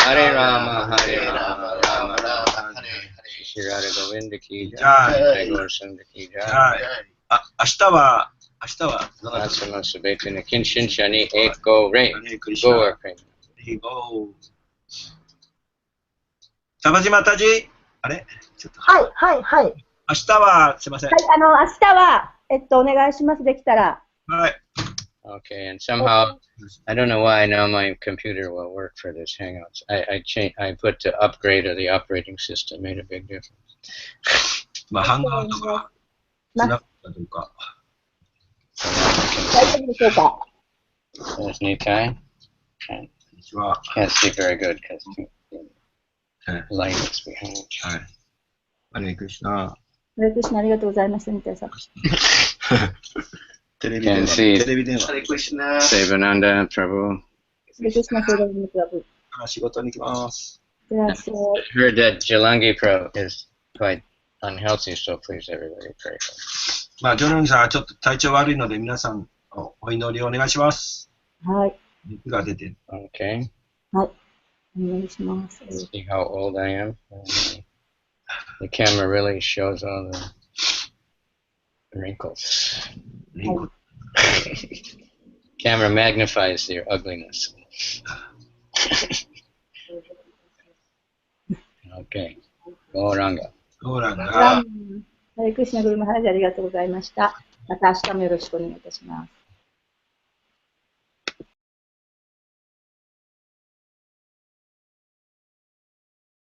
Hare Rama, Hare Rama, Rama Rama, Hare Shri Radha Govinda ki jai, Jai Gaur Sundar ki
は
jai.
い。明日は、
Asana Sabeta Kinshin Shani Eko Re,
ハレークリシナ
Goa Prema.
玉島たじ、あれちょっと。
はい、はい、はい。はい、
明日は、すいません。
明日は、お願いします。できたら。
はい。
Okay, and somehow, I don't know why now my computer will work for this Hangouts. I put the upgrade of the operating system, made a big difference.
まあ、ハンガーとか、つながったとか。
大丈夫でしょうか。
There's Nikai.
こんにちは。
Can't see very good because the
はい。
light is behind.
はい。ハレークリシナ。
ハレクリシナありがとうございます、みたいさん。
テレビ電
Can
話。
see
テレビ電話。
Sevananda Prabhu.
ハレクリシナ聖霊のクラブ。
仕事に行きます。
いらっしゃい。
Heard that Jalangi Pro is quite unhealthy, so please everybody pray for him.
まあ、ジョルニさんはちょっと体調悪いので、皆さんお祈りをお願いします。
はい。
熱が出て。
Okay,
お願いします。
see how old I am. The camera really shows all the wrinkles.
リンク
Camera magnifies your ugliness. Okay, Gauranga.
ローラン
ハ
が、
レクリシナグルマハラジありがとうございました。また明日もよろしくお願いいたします。